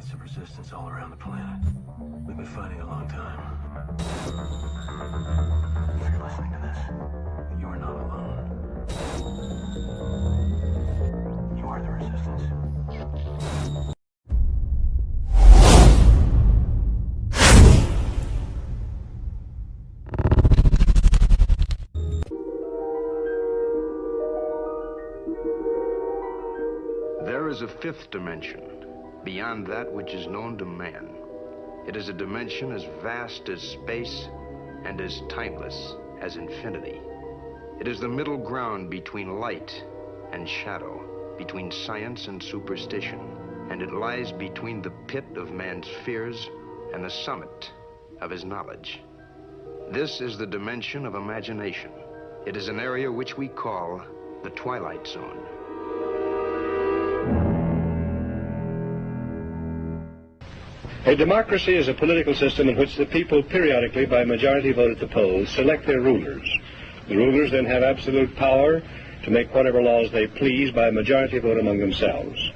pockets of resistance all around the planet. We've been fighting a long time. If you're listening to this, you are not alone. You are the resistance. There is a fifth dimension, beyond that which is known to man. It is a dimension as vast as space and as timeless as infinity. It is the middle ground between light and shadow, between science and superstition, and it lies between the pit of man's fears and the summit of his knowledge. This is the dimension of imagination. It is an area which we call the twilight zone. A democracy is a political system in which the people periodically, by majority vote at the polls, select their rulers. The rulers then have absolute power to make whatever laws they please by majority vote among themselves.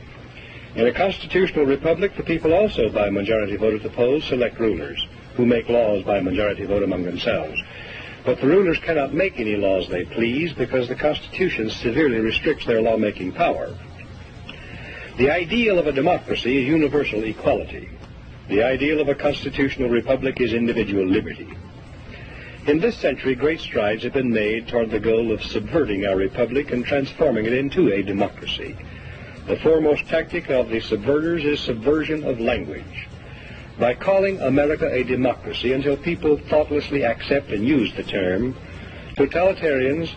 In a constitutional republic, the people also, by majority vote at the polls, select rulers, who make laws by majority vote among themselves. But the rulers cannot make any laws they please because the Constitution severely restricts their lawmaking power. The ideal of a democracy is universal equality. The ideal of a constitutional republic is individual liberty. In this century, great strides have been made toward the goal of subverting our republic and transforming it into a democracy. The foremost tactic of the subverters is subversion of language. By calling America a democracy until people thoughtlessly accept and use the term, totalitarians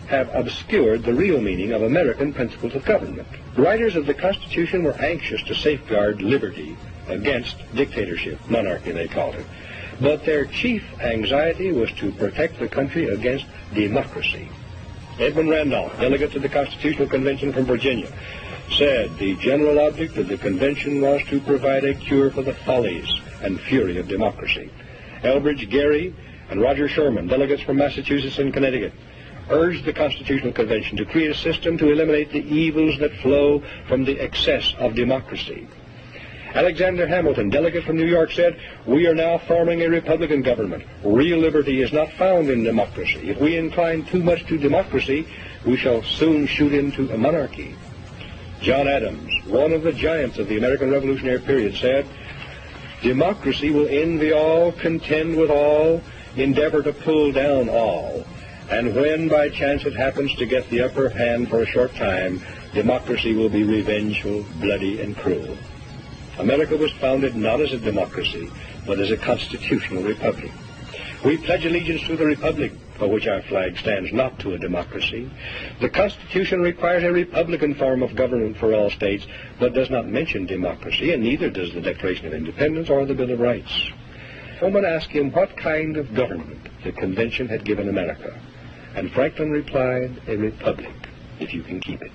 have obscured the real meaning of American principles of government. The writers of the Constitution were anxious to safeguard liberty against dictatorship, monarchy they called it. But their chief anxiety was to protect the country against democracy. Edmund Randolph, delegate to the Constitutional Convention from Virginia, said the general object of the convention was to provide a cure for the follies and fury of democracy. Elbridge Gerry and Roger Sherman, delegates from Massachusetts and Connecticut, urged the Constitutional Convention to create a system to eliminate the evils that flow from the excess of democracy. Alexander Hamilton, delegate from New York, said, "We are now forming a Republican government. Real liberty is not found in democracy. If we incline too much to democracy, we shall soon shoot into a monarchy." John Adams, one of the giants of the American Revolutionary period, said, "Democracy will envy all, contend with all, endeavor to pull down all. And when by chance it happens to get the upper hand for a short time, democracy will be revengeful, bloody, and cruel." America was founded not as a democracy, but as a constitutional republic. We pledge allegiance to the republic, for which our flag stands, not to a democracy. The Constitution requires a republican form of government for all states, but does not mention democracy, and neither does the Declaration of Independence or the Bill of Rights. Someone asked him what kind of government the convention had given America, and Franklin replied, "A republic, if you can keep it."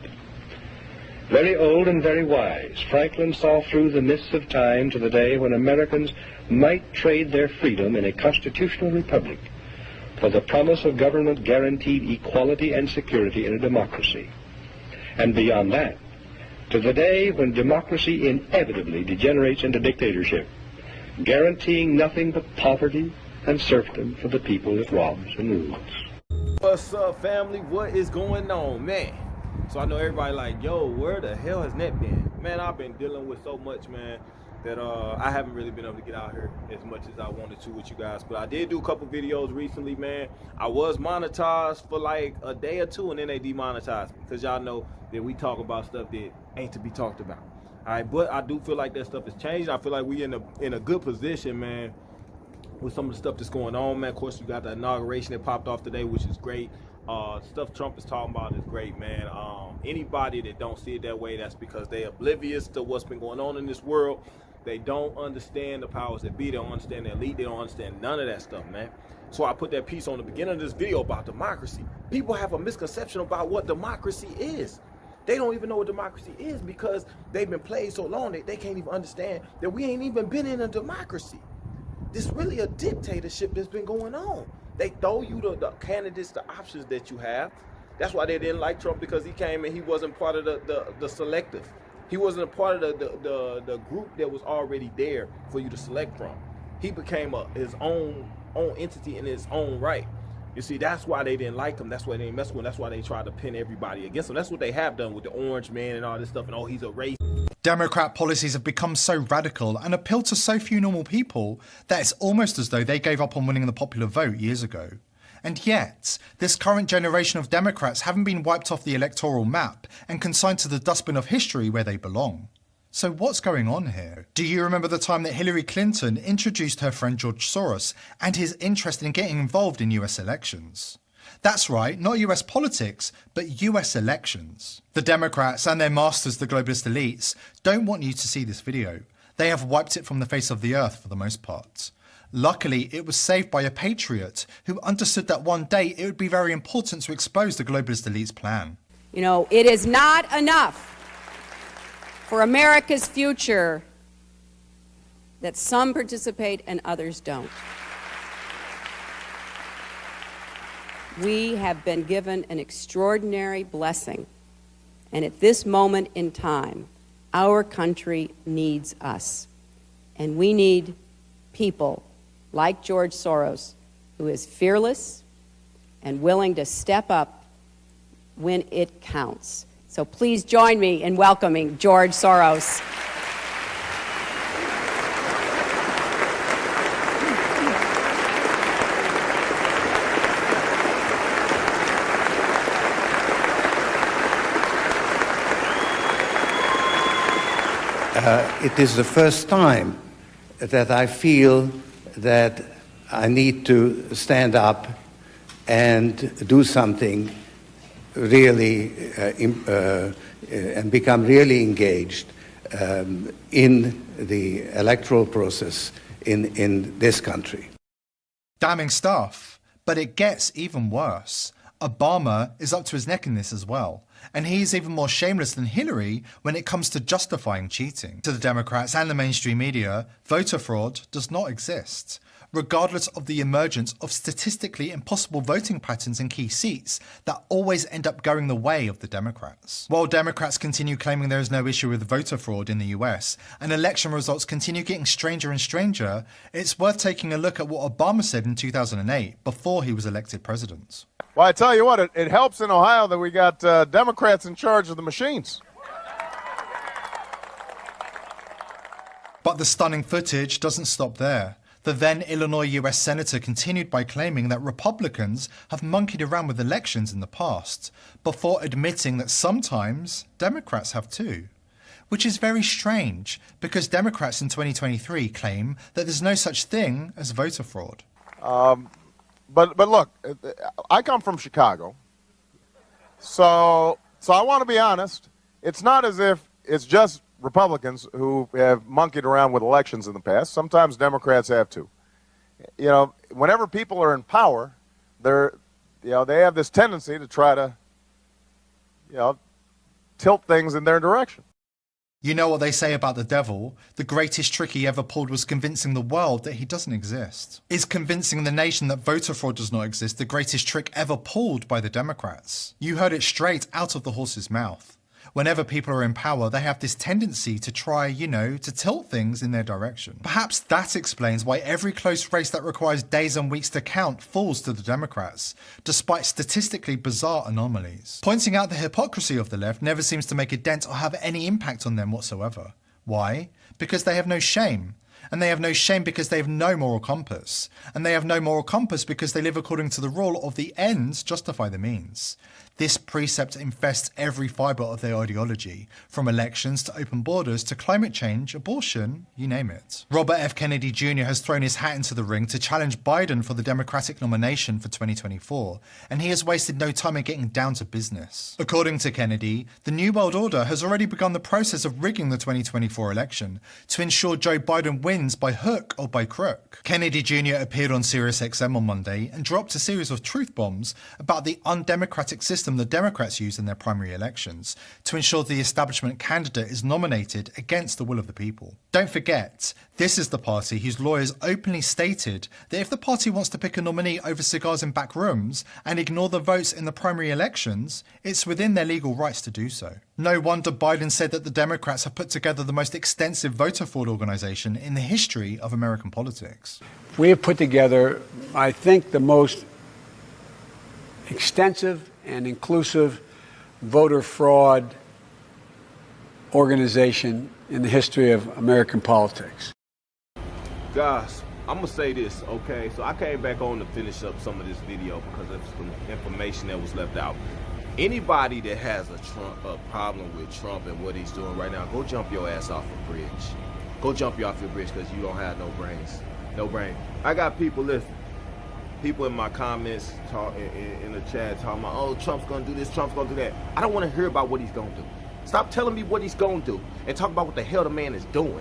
Very old and very wise, Franklin saw through the mists of time to the day when Americans might trade their freedom in a constitutional republic for the promise of government guaranteed equality and security in a democracy. And beyond that, to the day when democracy inevitably degenerates into dictatorship, guaranteeing nothing but poverty and serfdom for the people it robs and rules. What's up, family? What is going on, man? So I know everybody like, yo, where the hell has Net been? Man, I've been dealing with so much, man, that I haven't really been able to get out here as much as I wanted to with you guys. But I did do a couple videos recently, man. I was monetized for like a day or two, and then they demonetized me because y'all know that we talk about stuff that ain't to be talked about. All right, but I do feel like that stuff is changing. I feel like we in a good position, man, with some of the stuff that's going on, man. Of course, you got the inauguration that popped off today, which is great. Stuff Trump is talking about is great, man. Anybody that don't see it that way, that's because they're oblivious to what's been going on in this world. They don't understand the powers that be. They don't understand the elite. They don't understand none of that stuff, man. So I put that piece on the beginning of this video about democracy. People have a misconception about what democracy is. They don't even know what democracy is because they've been played so long that they can't even understand that we ain't even been in a democracy. This really a dictatorship that's been going on. They throw you the candidates, the options that you have. That's why they didn't like Trump, because he came and he wasn't part of the selective. He wasn't a part of the group that was already there for you to select from. He became his own entity in his own right. You see, that's why they didn't like him. That's why they didn't mess with him. That's why they tried to pin everybody against him. That's what they have done with the orange man and all this stuff. And oh, he's a racist. Democrat policies have become so radical and appeal to so few normal people that it's almost as though they gave up on winning the popular vote years ago. And yet, this current generation of Democrats haven't been wiped off the electoral map and consigned to the dustbin of history where they belong. So what's going on here? Do you remember the time that Hillary Clinton introduced her friend George Soros and his interest in getting involved in US elections? That's right, not US politics, but US elections. The Democrats and their masters, the globalist elites, don't want you to see this video. They have wiped it from the face of the earth for the most part. Luckily, it was saved by a patriot who understood that one day it would be very important to expose the globalist elite's plan. You know, it is not enough for America's future that some participate and others don't. We have been given an extraordinary blessing, and at this moment in time, our country needs us. And we need people like George Soros, who is fearless and willing to step up when it counts. So please join me in welcoming George Soros. It is the first time that I feel that I need to stand up and do something really and become really engaged in the electoral process in this country. Damning stuff, but it gets even worse. Obama is up to his neck in this as well, and he's even more shameless than Hillary when it comes to justifying cheating. To the Democrats and the mainstream media, voter fraud does not exist. Regardless of the emergence of statistically impossible voting patterns in key seats that always end up going the way of the Democrats. While Democrats continue claiming there is no issue with voter fraud in the US and election results continue getting stranger and stranger, it's worth taking a look at what Obama said in 2008 before he was elected president. Well, I tell you what, it helps in Ohio that we got Democrats in charge of the machines. But the stunning footage doesn't stop there. The then Illinois US Senator continued by claiming that Republicans have monkeyed around with elections in the past, before admitting that sometimes Democrats have too. Which is very strange, because Democrats in 2023 claim that there's no such thing as voter fraud. But look, I come from Chicago, so I want to be honest. It's not as if it's just Republicans who have monkeyed around with elections in the past. Sometimes Democrats have too. You know, whenever people are in power, they have this tendency to try to, tilt things in their direction. You know what they say about the devil? The greatest trick he ever pulled was convincing the world that he doesn't exist. Is convincing the nation that voter fraud does not exist the greatest trick ever pulled by the Democrats? You heard it straight out of the horse's mouth. Whenever people are in power, they have this tendency to try, to tilt things in their direction. Perhaps that explains why every close race that requires days and weeks to count falls to the Democrats, despite statistically bizarre anomalies. Pointing out the hypocrisy of the left never seems to make a dent or have any impact on them whatsoever. Why? Because they have no shame. And they have no shame because they have no moral compass. And they have no moral compass because they live according to the rule of the ends justify the means. This precept infests every fibre of their ideology, from elections to open borders to climate change, abortion, you name it. Robert F. Kennedy Jr. has thrown his hat into the ring to challenge Biden for the Democratic nomination for 2024, and he has wasted no time in getting down to business. According to Kennedy, the New World Order has already begun the process of rigging the 2024 election to ensure Joe Biden wins by hook or by crook. Kennedy Jr. appeared on SiriusXM on Monday and dropped a series of truth bombs about the undemocratic system system the Democrats use in their primary elections to ensure the establishment candidate is nominated against the will of the people. Don't forget, this is the party whose lawyers openly stated that if the party wants to pick a nominee over cigars in back rooms and ignore the votes in the primary elections, it's within their legal rights to do so. No wonder Biden said that the Democrats have put together the most extensive voter fraud organization in the history of American politics. We have put together, I think, the most extensive and inclusive voter fraud organization in the history of American politics. Guys, I'm gonna say this, okay? So I came back on to finish up some of this video because of some information that was left out. Anybody that has a problem with Trump and what he's doing right now, go jump your ass off a bridge. Go jump you off your bridge because you don't have no brains. No brain. I got people, listen, people in my comments, in the chat, talking about, oh, Trump's gonna do this, Trump's gonna do that. I don't want to hear about what he's gonna do. Stop telling me what he's gonna do and talk about what the hell the man is doing.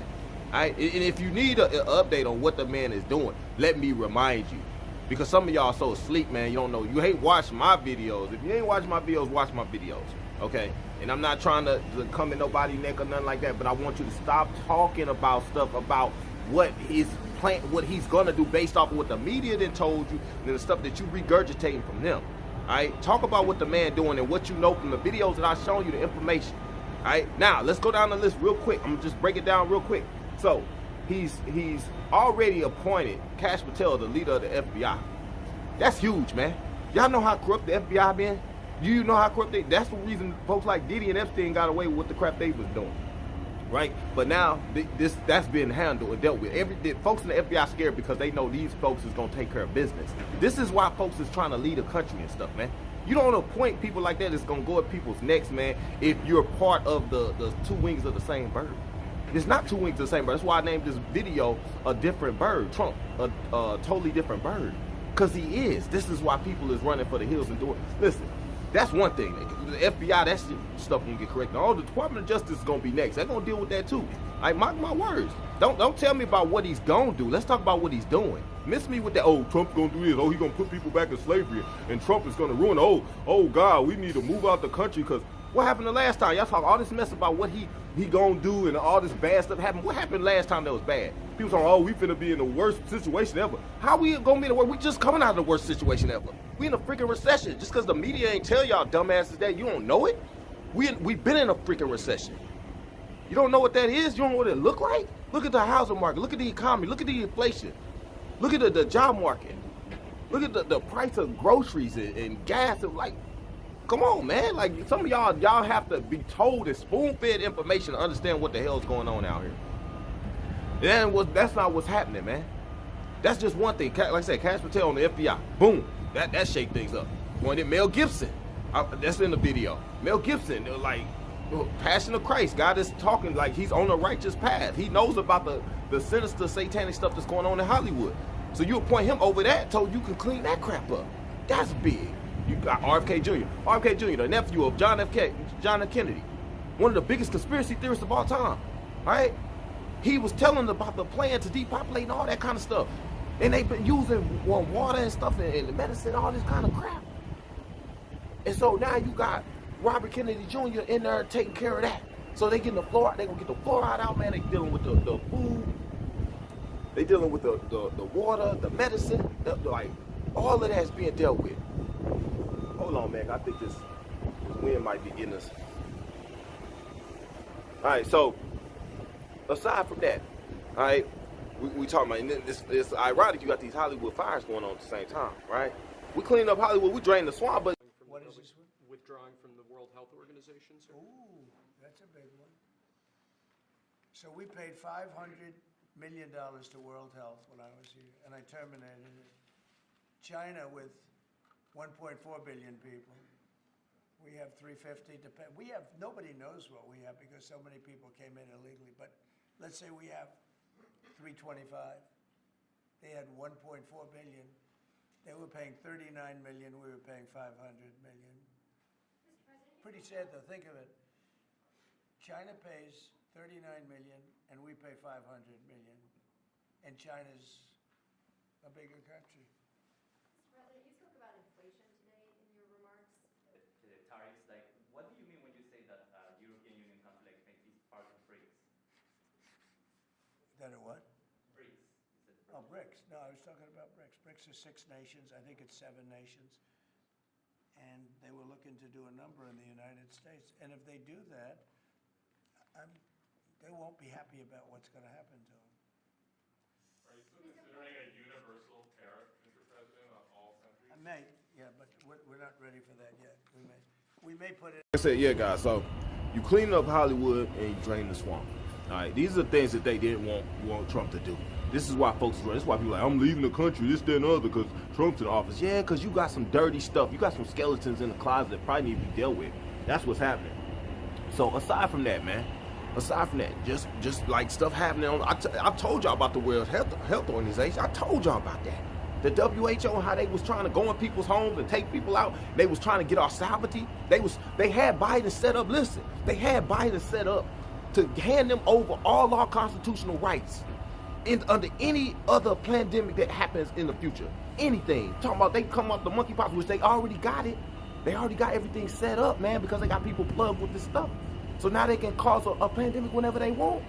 All right? And if you need an update on what the man is doing, let me remind you. Because some of y'all so asleep, man, you don't know. You ain't watched my videos. If you ain't watching my videos, watch my videos, okay? And I'm not trying to come in nobody's neck or nothing like that, but I want you to stop talking about stuff about what he's gonna do based off of what the media then told you and the stuff that you regurgitating from them. All right, talk about what the man doing and what you know from the videos that I've shown you, the information. All right, now let's go down the list real quick. I'm gonna just break it down real quick. So he's already appointed Cash Patel, the leader of the FBI. That's huge, man. Y'all know how corrupt the FBI been? You know how corrupt they? That's the reason folks like Diddy and Epstein got away with what the crap they was doing. Right, but now that's been handled and dealt with. Folks in the FBI scared because they know these folks is gonna take care of business. This is why folks is trying to lead a country and stuff, man. You don't appoint people like that that's gonna go at people's necks, man. If you're part of the two wings of the same bird, it's not two wings of the same bird. That's why I named this video a different bird. Trump, a totally different bird, because he is. This is why people is running for the hills and doing. Listen. That's one thing. The FBI, that's stuff gonna get corrected. Oh, the Department of Justice is gonna be next. They're gonna deal with that too. Like, mark my words. Don't tell me about what he's gonna do. Let's talk about what he's doing. Miss me with that. Oh, Trump's gonna do this. Oh, he's gonna put people back in slavery, and Trump is gonna ruin. Oh God, we need to move out the country because what happened the last time? Y'all talk all this mess about what he gonna do and all this bad stuff happened. What happened last time that was bad? People talking, oh, we finna be in the worst situation ever. How we gonna be in the worst? We just coming out of the worst situation ever. We in a freaking recession. Just because the media ain't tell y'all dumbasses that, you don't know it? We've been in a freaking recession. You don't know what that is? You don't know what it look like? Look at the housing market. Look at the economy. Look at the inflation. Look at the job market. Look at the price of groceries and gas. And like, come on, man. Like, some of y'all have to be told and spoon-fed information to understand what the hell's going on out here. And that's not what's happening, man. That's just one thing. Like I said, Cash Patel on the FBI. Boom. That shake things up. When did Mel Gibson? That's in the video. Mel Gibson, like, Passion of Christ. God is talking like he's on a righteous path. He knows about the sinister satanic stuff that's going on in Hollywood. So you appoint him over that so you can clean that crap up. That's big. You got RFK Jr. RFK Jr., the nephew of John F. Kennedy. One of the biggest conspiracy theorists of all time. All right? He was telling about the plan to depopulate and all that kind of stuff. And they've been using water and stuff and medicine, all this kind of crap. And so now you got Robert Kennedy Jr. in there taking care of that. So they getting the fluoride, they gonna get the fluoride out, man. They dealing with the food. They dealing with the water, the medicine, like all of that's being dealt with. Hold on, man. I think this wind might be getting us. All right, so aside from that, all right, we talking about, and it's ironic you got these Hollywood fires going on at the same time, right? We clean up Hollywood, we drain the swamp, but what is this one? Withdrawing from the World Health Organization, sir? Ooh, that's a big one. So we paid $500 million to World Health when I was here, and I terminated it. China with 1.4 billion people. We have 350 to pay. Nobody knows what we have because so many people came in illegally, but let's say we have 325. They had 1.4 billion. They were paying 39 million. We were paying 500 million. Pretty sad though. Think of it. China pays 39 million and we pay 500 million. And China's a bigger country. Mr. President, you spoke about inflation today in your remarks. tariffs, like, what do you mean when you say that European Union countries like make these part of BRICS? That are what? BRICS. Oh, BRICS. No, I was talking about BRICS. BRICS are 6 nations. I think it's 7 nations. And they were looking to do a number in the United States. And if they do that, they won't be happy about what's going to happen to them. Are you still considering a universal tariff, Mr. President, on all countries? I may, yeah, but we're not ready for that yet. We may put it. I said, yeah, guys. So you clean up Hollywood and you drain the swamp. All right, these are things that they didn't want Trump to do. This is why folks run. This is why people are like, I'm leaving the country, this, that, and other, because Trump's in office. Yeah, because you got some dirty stuff. You got some skeletons in the closet that probably need to be dealt with. That's what's happening. So aside from that, man, just like stuff happening on, I've told y'all about the World Health Organization. I told y'all about that. The WHO and how they was trying to go in people's homes and take people out. They was trying to get our sovereignty. They had Biden set up. Listen, they had Biden set up to hand them over all our constitutional rights under any other pandemic that happens in the future. Anything. Talking about they come up the monkeypox, which they already got it. They already got everything set up, man, because they got people plugged with this stuff. So now they can cause a pandemic whenever they want.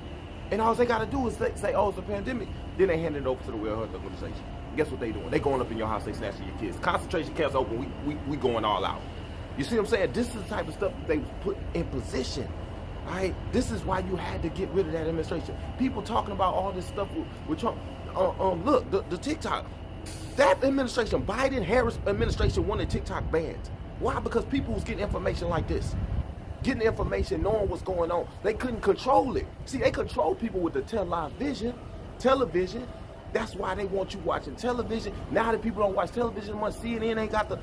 And all they got to do is say, oh, it's a pandemic. Then they hand it over to the World Health Organization. Guess what they doing? They going up in your house, they snatching your kids. Concentration camps open, we going all out. You see what I'm saying? This is the type of stuff that they put in position. All right? This is why you had to get rid of that administration. People talking about all this stuff with Trump. Look, the TikTok. That administration, Biden-Harris administration, wanted TikTok banned. Why? Because people was getting information like this. Getting information, knowing what's going on. They couldn't control it. See, they control people with the television. That's why they want you watching television. Now that people don't watch television much, CNN ain't got the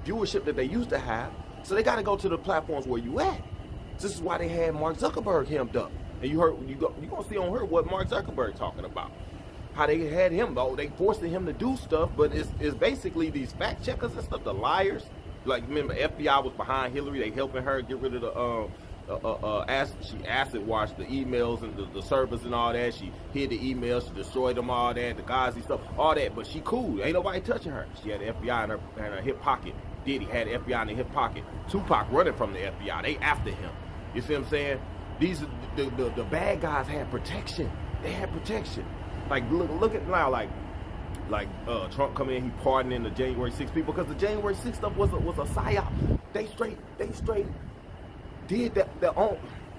viewership that they used to have. So they got to go to the platforms where you at. This is why they had Mark Zuckerberg hemmed up. And you gonna see on her what Mark Zuckerberg talking about. How they had him, though, they forced him to do stuff, but it's basically these fact checkers and stuff, the liars. Like, remember, FBI was behind Hillary, they helping her get rid of she acid washed the emails and the servers and all that. She hid the emails, she destroyed them, all that, the Gazi stuff, all that, but she cool, ain't nobody touching her. She had the FBI in her hip pocket. Diddy had the FBI in the hip pocket. Tupac running from the FBI, they after him. You see what I'm saying? These the bad guys had protection. They had protection. Like look at now, like Trump coming in, he pardoning the January 6th people, because the January 6th stuff was a psyop. They straight did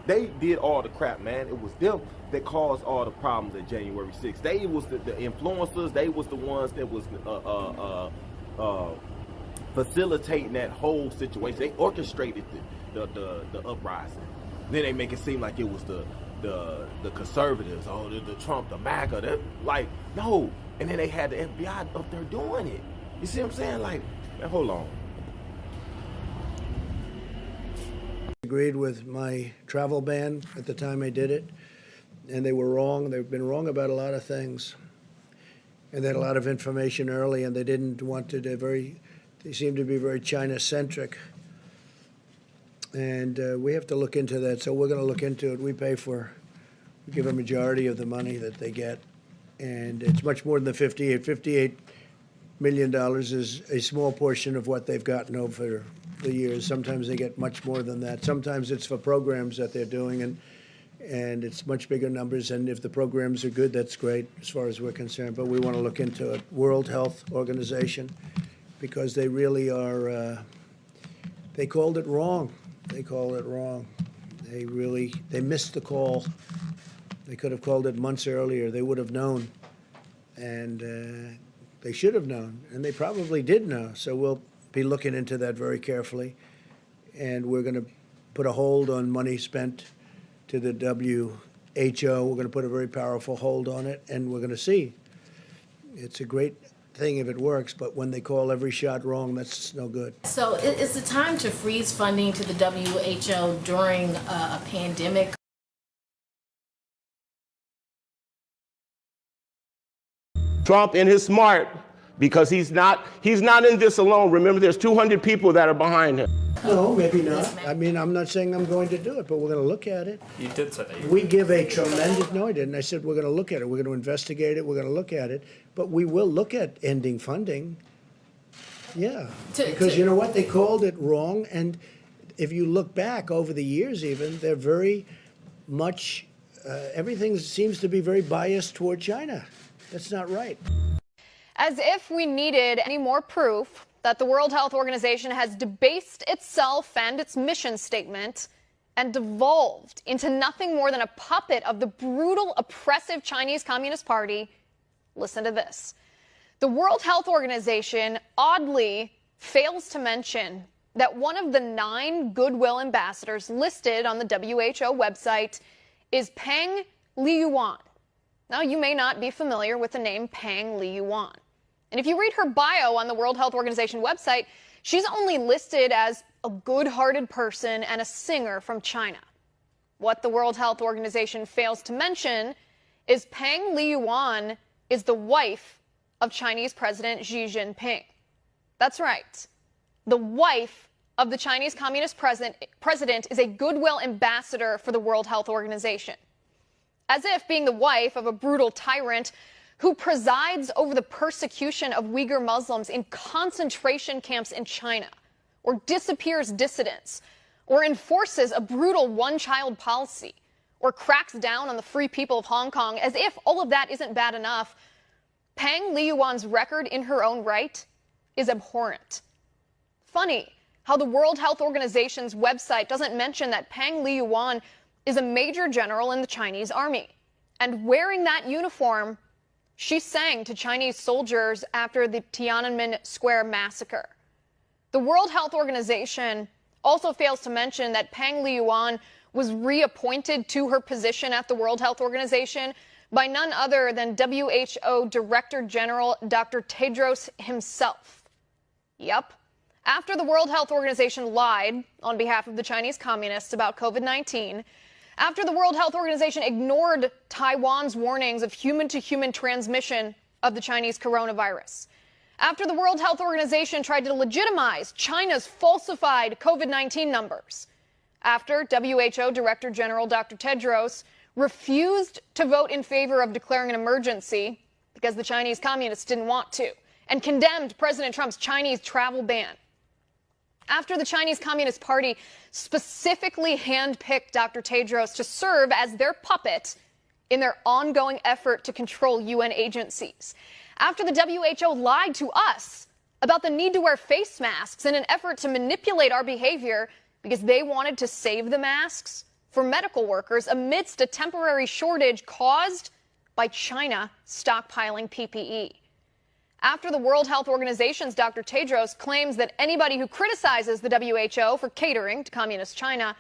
they did all the crap, man. It was them that caused all the problems at January 6th. They was the influencers. They was the ones that was facilitating that whole situation. They orchestrated the uprising. Then they make it seem like it was the conservatives, the Trump, the MAGA, like, no. And then they had the FBI up there doing it. You see what I'm saying? Like, man, hold on. Agreed with my travel ban at the time I did it, and they were wrong. They've been wrong about a lot of things, and they had a lot of information early, and they didn't want to. They seemed to be very China-centric, and we have to look into that. So we're going to look into it. We give a majority of the money that they get, and it's much more than the $58 million is a small portion of what they've gotten over the years. Sometimes they get much more than that. Sometimes it's for programs that they're doing, and it's much bigger numbers. And if the programs are good, that's great as far as we're concerned. But we want to look into it. World Health Organization, because they really are. They called it wrong. They called it wrong. They missed the call. They could have called it months earlier. They would have known, and they should have known, and they probably did know. So we'll be looking into that very carefully, and we're going to put a hold on money spent to the WHO. We're going to put a very powerful hold on it, and we're going to see. It's a great thing if it works, but when they call every shot wrong, that's no good. So is the time to freeze funding to the WHO during a pandemic? Trump and his smart, because he's not in this alone. Remember, there's 200 people that are behind him. No, maybe not. I mean, I'm not saying I'm going to do it, but we're going to look at it. You did say that. We give a tremendous, no, I didn't. I said we're going to look at it. We're going to investigate it. We're going to look at it. But we will look at ending funding. Yeah, because you know what? They called it wrong, and if you look back over the years even, they're very much, everything seems to be very biased toward China. That's not right. As if we needed any more proof that the World Health Organization has debased itself and its mission statement and devolved into nothing more than a puppet of the brutal, oppressive Chinese Communist Party. Listen to this. The World Health Organization oddly fails to mention that one of the 9 goodwill ambassadors listed on the WHO website is Peng Liyuan. Now, you may not be familiar with the name Peng Liyuan. And if you read her bio on the World Health Organization website, she's only listed as a good-hearted person and a singer from China. What the World Health Organization fails to mention is Peng Liyuan is the wife of Chinese President Xi Jinping. That's right. The wife of the Chinese Communist president is a goodwill ambassador for the World Health Organization. As if being the wife of a brutal tyrant who presides over the persecution of Uyghur Muslims in concentration camps in China, or disappears dissidents, or enforces a brutal one-child policy, or cracks down on the free people of Hong Kong, as if all of that isn't bad enough, Peng Liyuan's record in her own right is abhorrent. Funny how the World Health Organization's website doesn't mention that Peng Liyuan is a major general in the Chinese army. And wearing that uniform, she sang to Chinese soldiers after the Tiananmen Square massacre. The World Health Organization also fails to mention that Peng Liyuan was reappointed to her position at the World Health Organization by none other than WHO Director General Dr. Tedros himself. Yep. After the World Health Organization lied on behalf of the Chinese communists about COVID-19, after the World Health Organization ignored Taiwan's warnings of human-to-human transmission of the Chinese coronavirus, after the World Health Organization tried to legitimize China's falsified COVID-19 numbers, after WHO Director General Dr. Tedros refused to vote in favor of declaring an emergency because the Chinese communists didn't want to, and condemned President Trump's Chinese travel ban, after the Chinese Communist Party specifically handpicked Dr. Tedros to serve as their puppet in their ongoing effort to control UN agencies, after the WHO lied to us about the need to wear face masks in an effort to manipulate our behavior because they wanted to save the masks for medical workers amidst a temporary shortage caused by China stockpiling PPE. After the World Health Organization's Dr. Tedros claims that anybody who criticizes the WHO for catering to communist China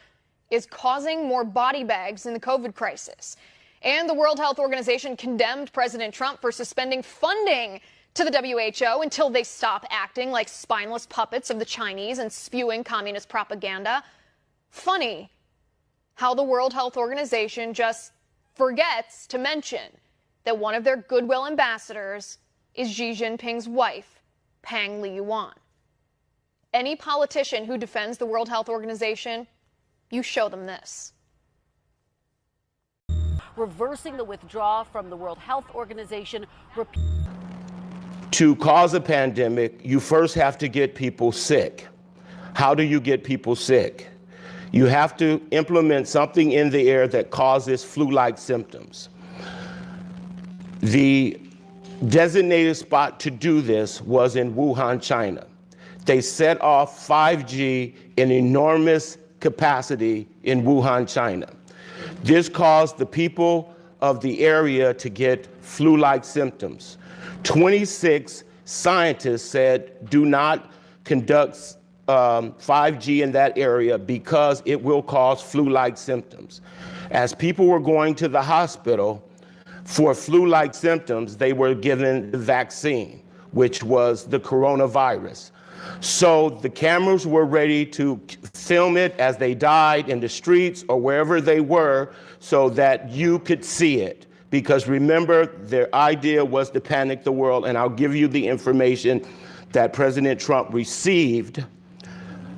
is causing more body bags in the COVID crisis. And the World Health Organization condemned President Trump for suspending funding to the WHO until they stop acting like spineless puppets of the Chinese and spewing communist propaganda. Funny how the World Health Organization just forgets to mention that one of their goodwill ambassadors is Xi Jinping's wife, Peng Liyuan. Any politician who defends the World Health Organization, you show them this. Reversing the withdrawal from the World Health Organization. To cause a pandemic, you first have to get people sick. How do you get people sick? You have to implement something in the air that causes flu-like symptoms. The designated spot to do this was in Wuhan, China. They set off 5G in enormous capacity in Wuhan, China. This caused the people of the area to get flu-like symptoms. 26 scientists said, do not conduct 5G in that area because it will cause flu-like symptoms. As people were going to the hospital for flu-like symptoms, they were given the vaccine, which was the coronavirus. So the cameras were ready to film it as they died in the streets or wherever they were so that you could see it. Because remember, their idea was to panic the world, and I'll give you the information that President Trump received.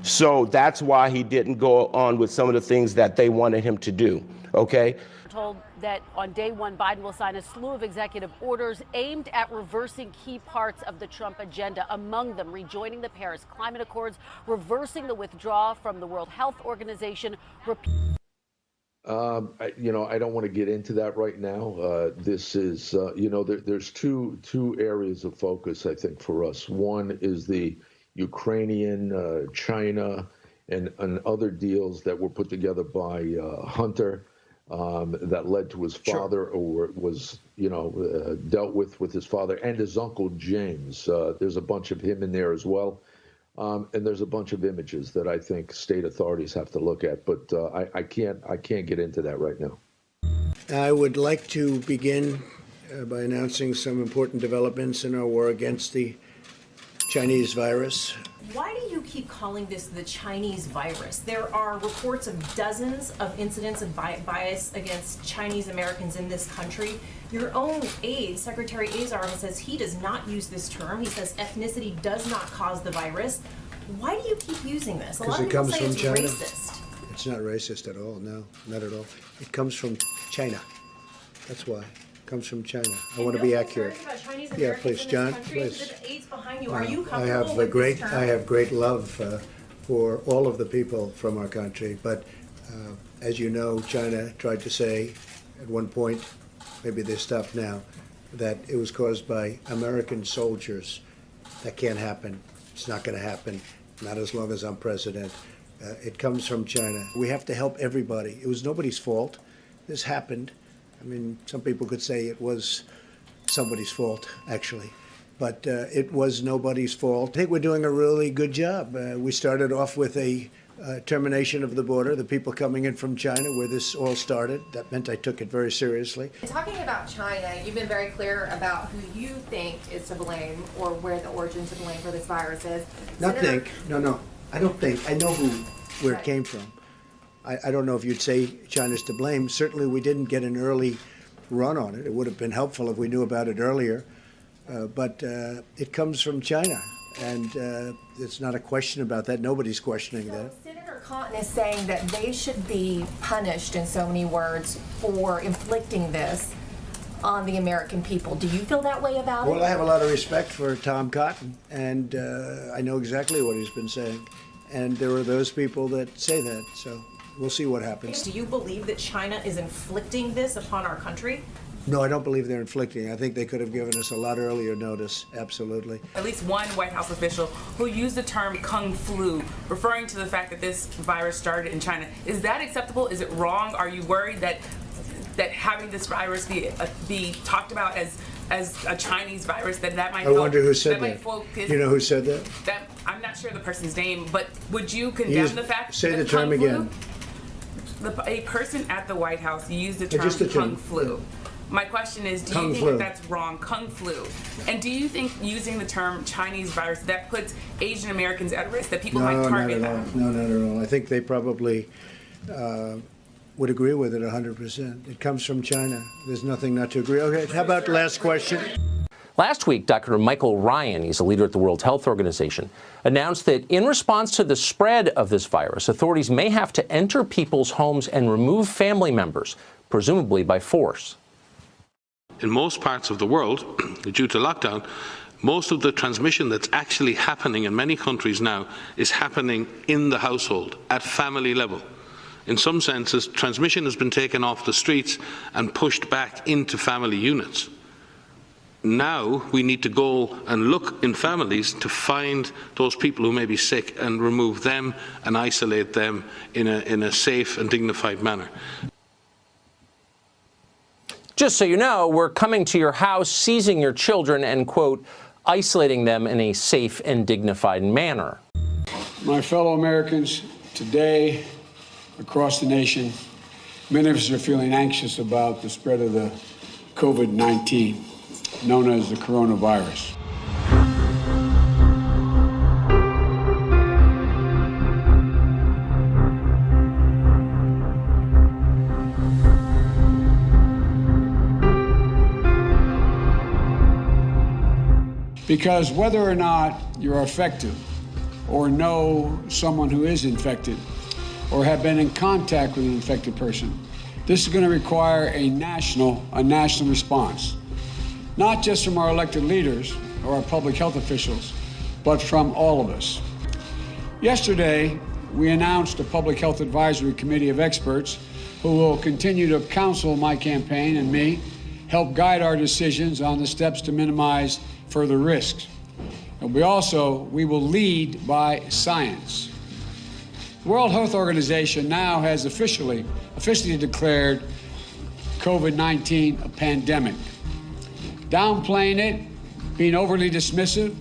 So that's why he didn't go on with some of the things that they wanted him to do, okay? told that on day one, Biden will sign a slew of executive orders aimed at reversing key parts of the Trump agenda, among them rejoining the Paris Climate Accords, reversing the withdrawal from the World Health Organization. I don't want to get into that right now. This is, there's two areas of focus, I think, for us. One is the Ukrainian, China, and other deals that were put together by Hunter that led to his father, or was, dealt with his father and his uncle James. There's a bunch of him in there as well. And there's a bunch of images that I think state authorities have to look at, but I can't get into that right now. I would like to begin by announcing some important developments in our war against the Chinese virus. Why do you keep calling this the Chinese virus? There are reports of dozens of incidents of bias against Chinese Americans in this country. Your own aide, Secretary Azar, says he does not use this term. He says ethnicity does not cause the virus. Why do you keep using this? A lot of people say it's racist. It's not racist at all. No, not at all. It comes from China. That's why. It comes from China. I want to be accurate. Yeah, please, John. Please. Are you I have great love for all of the people from our country, but as you know, China tried to say at one point, maybe they stopped now, that it was caused by American soldiers. That can't happen. It's not going to happen, not as long as I'm president. It comes from China. We have to help everybody. It was nobody's fault. This happened. I mean, some people could say it was somebody's fault, actually. But it was nobody's fault. I think we're doing a really good job. We started off with a termination of the border, the people coming in from China, where this all started. That meant I took it very seriously. Talking about China, you've been very clear about who you think is to blame or where the origins of blame for this virus is. No, I don't think. I know where it came from. I don't know if you'd say China's to blame. Certainly we didn't get an early run on it. It would have been helpful if we knew about it earlier. But it comes from China, and it's not a question about that. Nobody's questioning that. Senator Cotton is saying that they should be punished, in so many words, for inflicting this on the American people. Do you feel that way about it? Well, I have a lot of respect for Tom Cotton, and I know exactly what he's been saying. And there are those people that say that, so we'll see what happens. Do you believe that China is inflicting this upon our country? No, I don't believe they're inflicting. I think they could have given us a lot earlier notice, absolutely. At least one White House official who used the term Kung Flu, referring to the fact that this virus started in China. Is that acceptable? Is it wrong? Are you worried that having this virus be talked about as a Chinese virus, that might I wonder who said that. You know who said that? I'm not sure the person's name, but would you condemn the fact say that the term again? A person at the White House used the term Kung Flu. My question is, do you think that that's wrong, Kung Flu? And do you think using the term Chinese virus, that puts Asian Americans at risk, that people might target them? No, not at all. I think they probably would agree with it 100%. It comes from China. There's nothing not to agree. Okay, how about last question? Last week, Dr. Michael Ryan, he's a leader at the World Health Organization, announced that in response to the spread of this virus, authorities may have to enter people's homes and remove family members, presumably by force. In most parts of the world, due to lockdown, most of the transmission that's actually happening in many countries now is happening in the household, at family level. In some senses, transmission has been taken off the streets and pushed back into family units. Now we need to go and look in families to find those people who may be sick and remove them and isolate them in a safe and dignified manner. Just so you know, we're coming to your house, seizing your children and, quote, isolating them in a safe and dignified manner. My fellow Americans, today, across the nation, many of us are feeling anxious about the spread of the COVID-19, known as the coronavirus. Because whether or not you're affected or know someone who is infected or have been in contact with an infected person This is going to require a national response, not just from our elected leaders or our public health officials, but from all of us. Yesterday, we announced a Public Health Advisory Committee of experts who will continue to counsel my campaign and me, help guide our decisions on the steps to minimize further risks. And we will lead by science. The World Health Organization now has officially declared COVID-19 a pandemic. Downplaying it, being overly dismissive,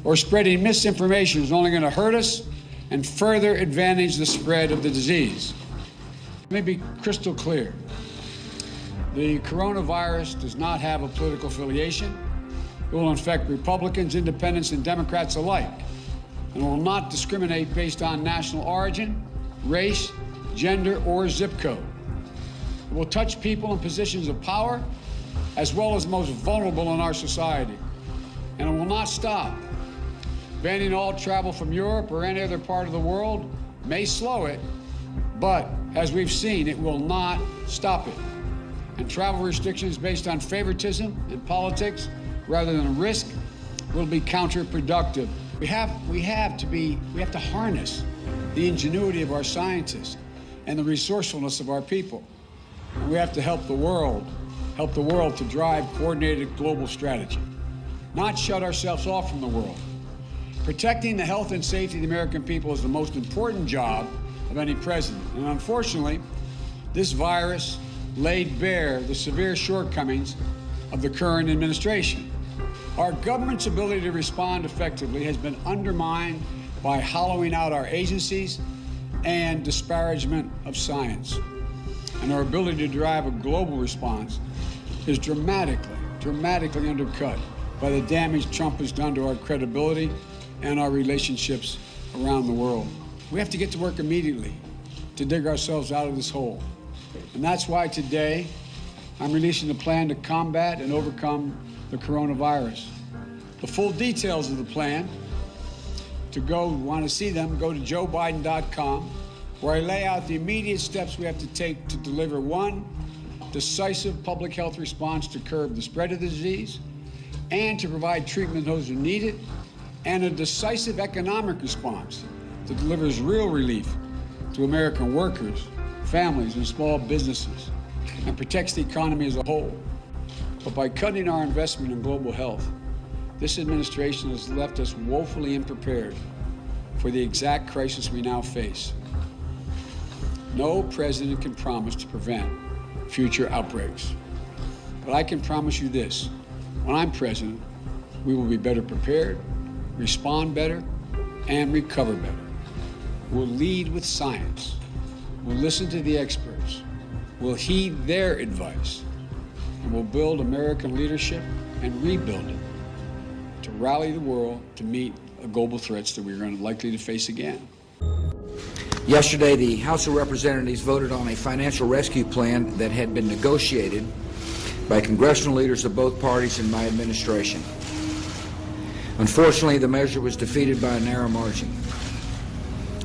or spreading misinformation is only going to hurt us and further advantage the spread of the disease. Let me be crystal clear. The coronavirus does not have a political affiliation. It will infect Republicans, independents, and Democrats alike, and will not discriminate based on national origin, race, gender, or zip code. It will touch people in positions of power as well as the most vulnerable in our society, and it will not stop. Banning all travel from Europe or any other part of the world may slow it, but as we've seen, it will not stop it. And travel restrictions based on favoritism and politics rather than risk will be counterproductive. We have to harness the ingenuity of our scientists and the resourcefulness of our people. And we have to help the world to drive coordinated global strategy, not shut ourselves off from the world. Protecting the health and safety of the American people is the most important job of any president. And unfortunately, this virus laid bare the severe shortcomings of the current administration. Our government's ability to respond effectively has been undermined by hollowing out our agencies and disparagement of science. And our ability to drive a global response is dramatically undercut by the damage Trump has done to our credibility and our relationships around the world. We have to get to work immediately to dig ourselves out of this hole. And that's why today I'm releasing a plan to combat and overcome the coronavirus. The full details of the plan, want to see them, go to joebiden.com, where I lay out the immediate steps we have to take to deliver one decisive public health response to curb the spread of the disease and to provide treatment to those who need it, and a decisive economic response that delivers real relief to American workers, families, and small businesses, and protects the economy as a whole. But by cutting our investment in global health, this administration has left us woefully unprepared for the exact crisis we now face. No president can promise to prevent future outbreaks. But I can promise you this: when I'm president, we will be better prepared, respond better, and recover better. We'll lead with science. We'll listen to the experts. We'll heed their advice. And we'll build American leadership and rebuild it to rally the world to meet the global threats that we're likely to face again. Yesterday, the House of Representatives voted on a financial rescue plan that had been negotiated by congressional leaders of both parties in my administration. Unfortunately, the measure was defeated by a narrow margin.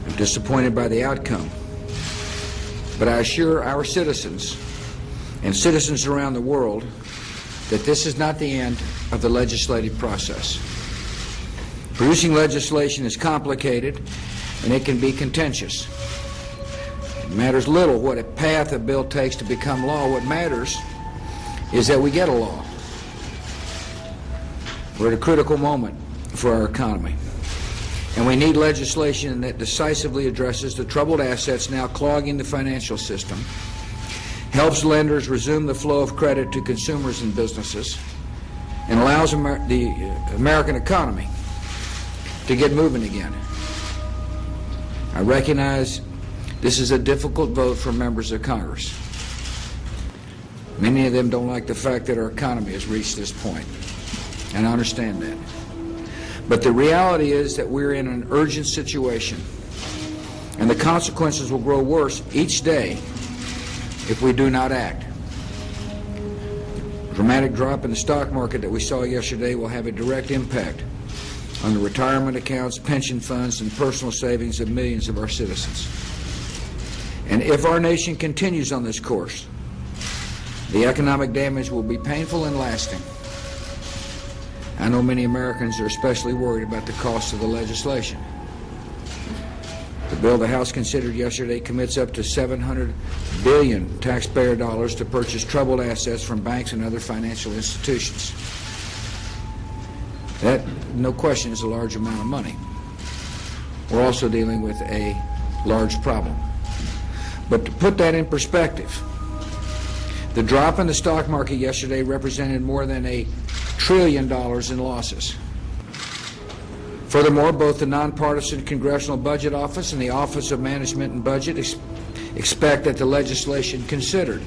I'm disappointed by the outcome, but I assure our citizens and citizens around the world that this is not the end of the legislative process. Producing legislation is complicated and it can be contentious. It matters little what path a bill takes to become law. What matters is that we get a law. We're at a critical moment for our economy, and we need legislation that decisively addresses the troubled assets now clogging the financial system, helps lenders resume the flow of credit to consumers and businesses, and allows the American economy to get moving again. I recognize this is a difficult vote for members of Congress. Many of them don't like the fact that our economy has reached this point, and I understand that. But the reality is that we're in an urgent situation, and the consequences will grow worse each day if we do not act. The dramatic drop in the stock market that we saw yesterday will have a direct impact on the retirement accounts, pension funds, and personal savings of millions of our citizens. And if our nation continues on this course, The economic damage will be painful and lasting. I know many Americans are especially worried about the cost of the legislation. The bill the House considered yesterday commits up to $700 billion taxpayer dollars to purchase troubled assets from banks and other financial institutions. That, no question, is a large amount of money. We're also dealing with a large problem. But to put that in perspective, the drop in the stock market yesterday represented more than $1 trillion in losses. Furthermore, both the nonpartisan Congressional Budget Office and the Office of Management and Budget expect that the legislation considered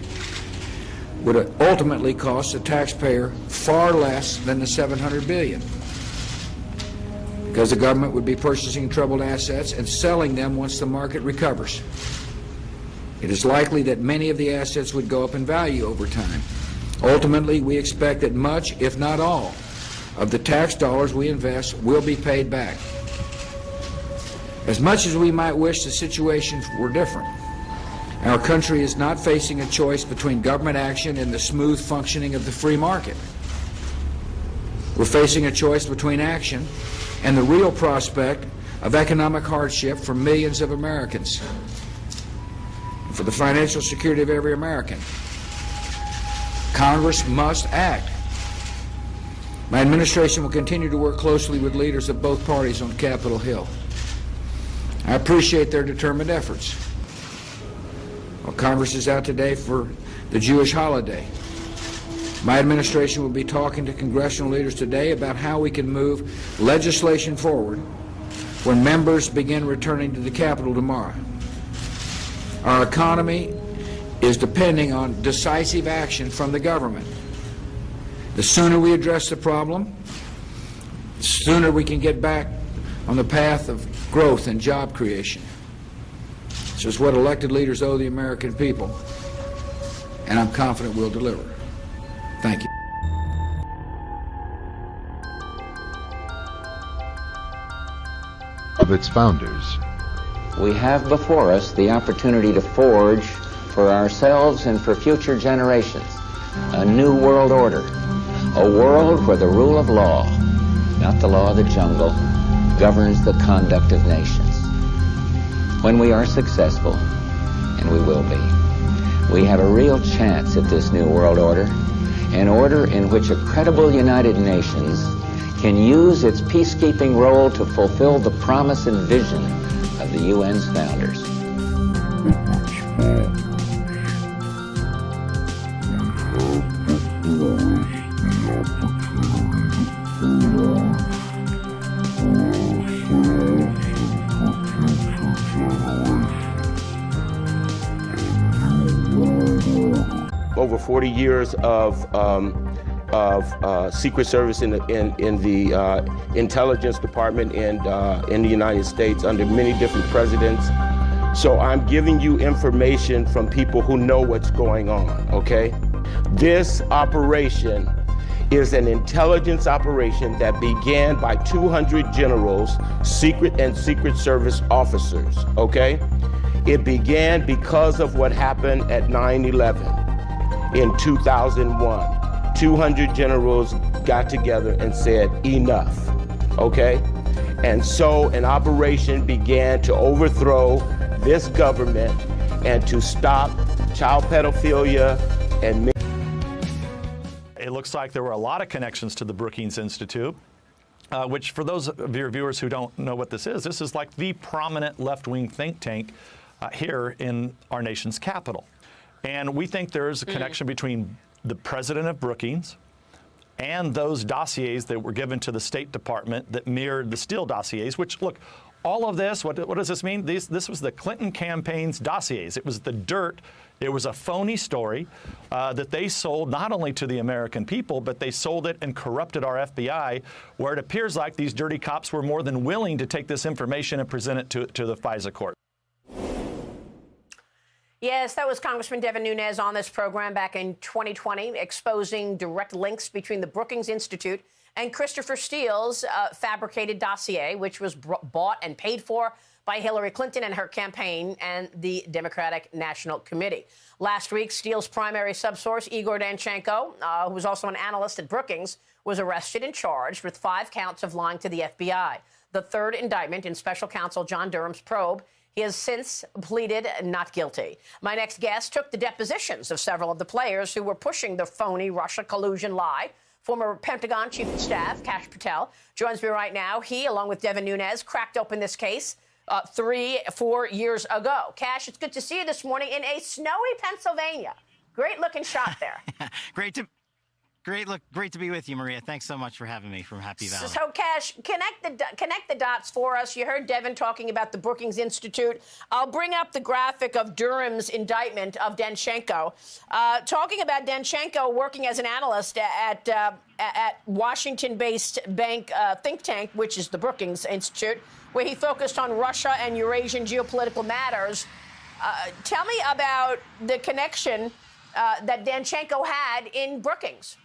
would ultimately cost the taxpayer far less than the $700 billion, because the government would be purchasing troubled assets and selling them once the market recovers. It is likely that many of the assets would go up in value over time. Ultimately, we expect that much, if not all, of the tax dollars we invest will be paid back. As much as we might wish the situation were different, our country is not facing a choice between government action and the smooth functioning of the free market. We're facing a choice between action and the real prospect of economic hardship for millions of Americans, and for the financial security of every American. Congress must act. My administration will continue to work closely with leaders of both parties on Capitol Hill. I appreciate their determined efforts. While Congress is out today for the Jewish holiday, my administration will be talking to congressional leaders today about how we can move legislation forward when members begin returning to the Capitol tomorrow. Our economy is depending on decisive action from the government. The sooner we address the problem, the sooner we can get back on the path of growth and job creation. This is what elected leaders owe the American people, and I'm confident we'll deliver. Thank you. Of its founders. We have before us the opportunity to forge for ourselves and for future generations a new world order, a world where the rule of law, not the law of the jungle, governs the conduct of nations. When we are successful, and we will be, we have a real chance at this new world order, an order in which a credible United Nations can use its peacekeeping role to fulfill the promise and vision of the UN's founders. Over 40 years of Secret Service in the Intelligence Department and in the United States under many different presidents. So I'm giving you information from people who know what's going on, okay? This operation is an intelligence operation that began by 200 generals, secret and Secret Service officers, okay? It began because of what happened at 9/11 in 2001. 200 generals got together and said, enough, okay? And so an operation began to overthrow this government and to stop child pedophilia and... It looks like there were a lot of connections to the Brookings Institute, which for those of your viewers who don't know what this is like the prominent left-wing think tank here in our nation's capital. And we think there is a connection between the president of Brookings and those dossiers that were given to the State Department that mirrored the Steele dossiers, which, look, all of this, what does this mean? This was the Clinton campaign's dossiers. It was the dirt. It was a phony story that they sold not only to the American people, but they sold it and corrupted our FBI, where it appears like these dirty cops were more than willing to take this information and present it to the FISA court. Yes, that was Congressman Devin Nunes on this program back in 2020, exposing direct links between the Brookings Institute and Christopher Steele's fabricated dossier, which was bought and paid for by Hillary Clinton and her campaign and the Democratic National Committee. Last week, Steele's primary subsource, Igor Danchenko, who was also an analyst at Brookings, was arrested and charged with 5 counts of lying to the FBI. The third indictment in special counsel John Durham's probe. He has since pleaded not guilty. My next guest took the depositions of several of the players who were pushing the phony Russia collusion lie. Former Pentagon Chief of Staff Kash Patel joins me right now. He, along with Devin Nunes, cracked open this case 3-4 years ago. Kash, it's good to see you this morning in a snowy Pennsylvania. Great looking shot there. Great to be with you, Maria. Thanks so much for having me from Happy Valley. So, Kash, connect the dots for us. You heard Devin talking about the Brookings Institute. I'll bring up the graphic of Durham's indictment of Danchenko. Talking about Danchenko working as an analyst at Washington-based bank think tank, which is the Brookings Institute, where he focused on Russia and Eurasian geopolitical matters. Tell me about the connection that Danchenko had in Brookings.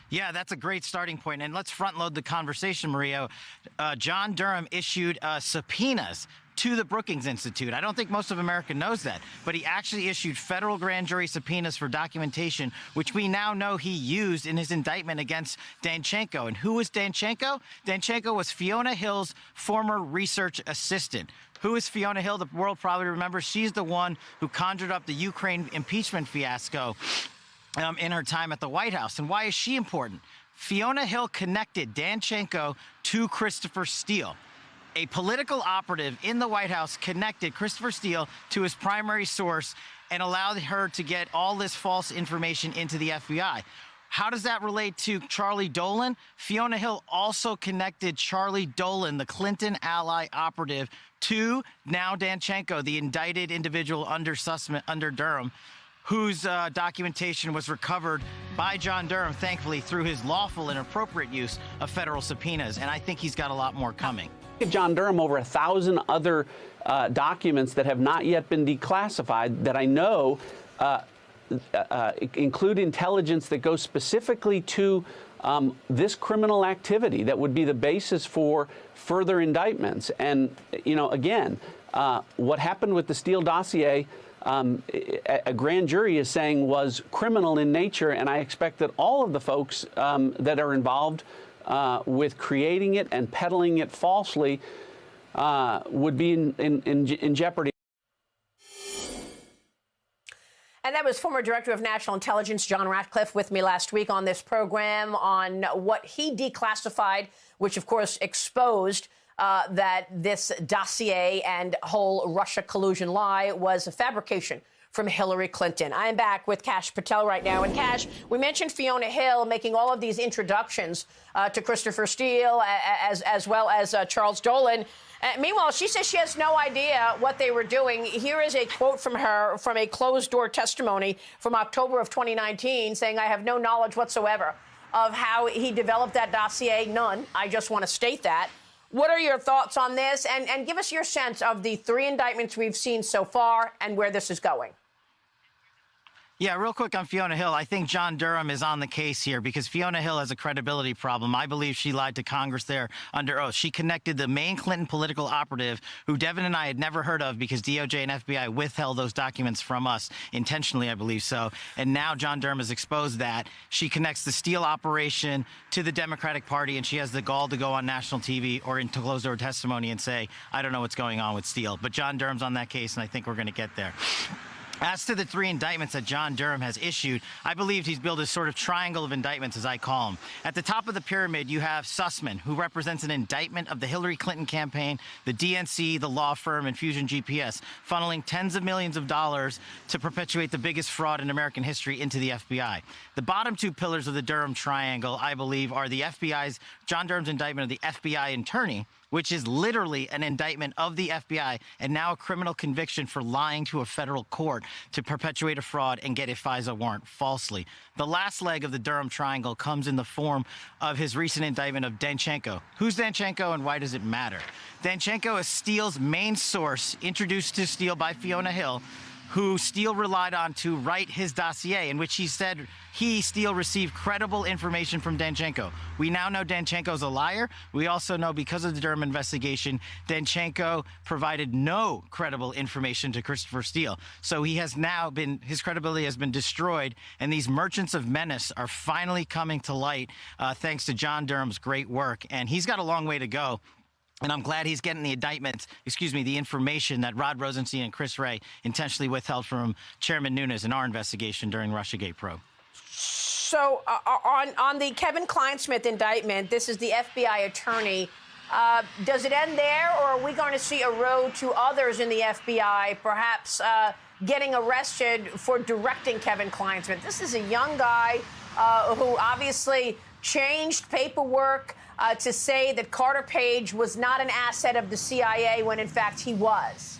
Yeah, that's a great starting point. And let's front load the conversation, Maria. John Durham issued subpoenas to the Brookings Institute. I don't think most of America knows that, but he actually issued federal grand jury subpoenas for documentation, which we now know he used in his indictment against Danchenko. And who was Danchenko? Danchenko was Fiona Hill's former research assistant. Who is Fiona Hill? The world probably remembers. She's the one who conjured up the Ukraine impeachment fiasco in her time at the White House. And why is she important? Fiona Hill connected Danchenko to Christopher Steele. A political operative in the White House connected Christopher Steele to his primary source and allowed her to get all this false information into the FBI. How does that relate to Charlie Dolan? Fiona Hill also connected Charlie Dolan, the Clinton ally operative, to now Danchenko, the indicted individual under Durham, whose documentation was recovered by John Durham, thankfully, through his lawful and appropriate use of federal subpoenas. And I think he's got a lot more coming. John Durham, over 1,000 other documents that have not yet been declassified that I know include intelligence that goes specifically to this criminal activity that would be the basis for further indictments. And, you know, again, what happened with the Steele dossier, a grand jury is saying was criminal in nature, and I expect that all of the folks that are involved with creating it and peddling it falsely would be in jeopardy. And that was former Director of National Intelligence John Ratcliffe with me last week on this program on what he declassified, which, of course, exposed that this dossier and whole Russia collusion lie was a fabrication from Hillary Clinton. I'm back with Kash Patel right now. And Kash, we mentioned Fiona Hill making all of these introductions to Christopher Steele as well as Charles Dolan. Meanwhile, she says she has no idea what they were doing. Here is a quote from her from a closed-door testimony from October of 2019 saying, "I have no knowledge whatsoever of how he developed that dossier. None. I just want to state that." What are your thoughts on this? And give us your sense of the 3 indictments we've seen so far and where this is going. Yeah, real quick on Fiona Hill. I think John Durham is on the case here because Fiona Hill has a credibility problem. I believe she lied to Congress there under oath. She connected the main Clinton political operative, who Devin and I had never heard of because DOJ and FBI withheld those documents from us intentionally, I believe so. And now John Durham has exposed that. She connects the Steele operation to the Democratic Party, and she has the gall to go on national TV or into closed-door testimony and say, I don't know what's going on with Steele. But John Durham's on that case, and I think we're going to get there. As to the 3 indictments that John Durham has issued, I believe he's built a sort of triangle of indictments, as I call them. At the top of the pyramid, you have Sussman, who represents an indictment of the Hillary Clinton campaign, the DNC, the law firm, and Fusion GPS, funneling tens of millions of dollars to perpetuate the biggest fraud in American history into the FBI. The bottom 2 pillars of the Durham triangle, I believe, are the John Durham's indictment of the FBI attorney, which is literally an indictment of the FBI and now a criminal conviction for lying to a federal court to perpetuate a fraud and get a FISA warrant falsely. The last leg of the Durham triangle comes in the form of his recent indictment of Danchenko. Who's Danchenko and why does it matter? Danchenko is Steele's main source, introduced to Steele by Fiona Hill, who Steele relied on to write his dossier, in which he said Steele, received credible information from Danchenko. We now know Danchenko's a liar. We also know, because of the Durham investigation, Danchenko provided no credible information to Christopher Steele. So his credibility has been destroyed, and these merchants of menace are finally coming to light thanks to John Durham's great work. And he's got a long way to go. And I'm glad he's getting the the information that Rod Rosenstein and Chris Wray intentionally withheld from Chairman Nunes in our investigation during Russiagate probe. So on the Kevin Kleinsmith indictment, this is the FBI attorney. Does it end there, or are we going to see a road to others in the FBI, perhaps getting arrested for directing Kevin Kleinsmith? This is a young guy who obviously changed paperwork to say that Carter Page was not an asset of the CIA when, in fact, he was.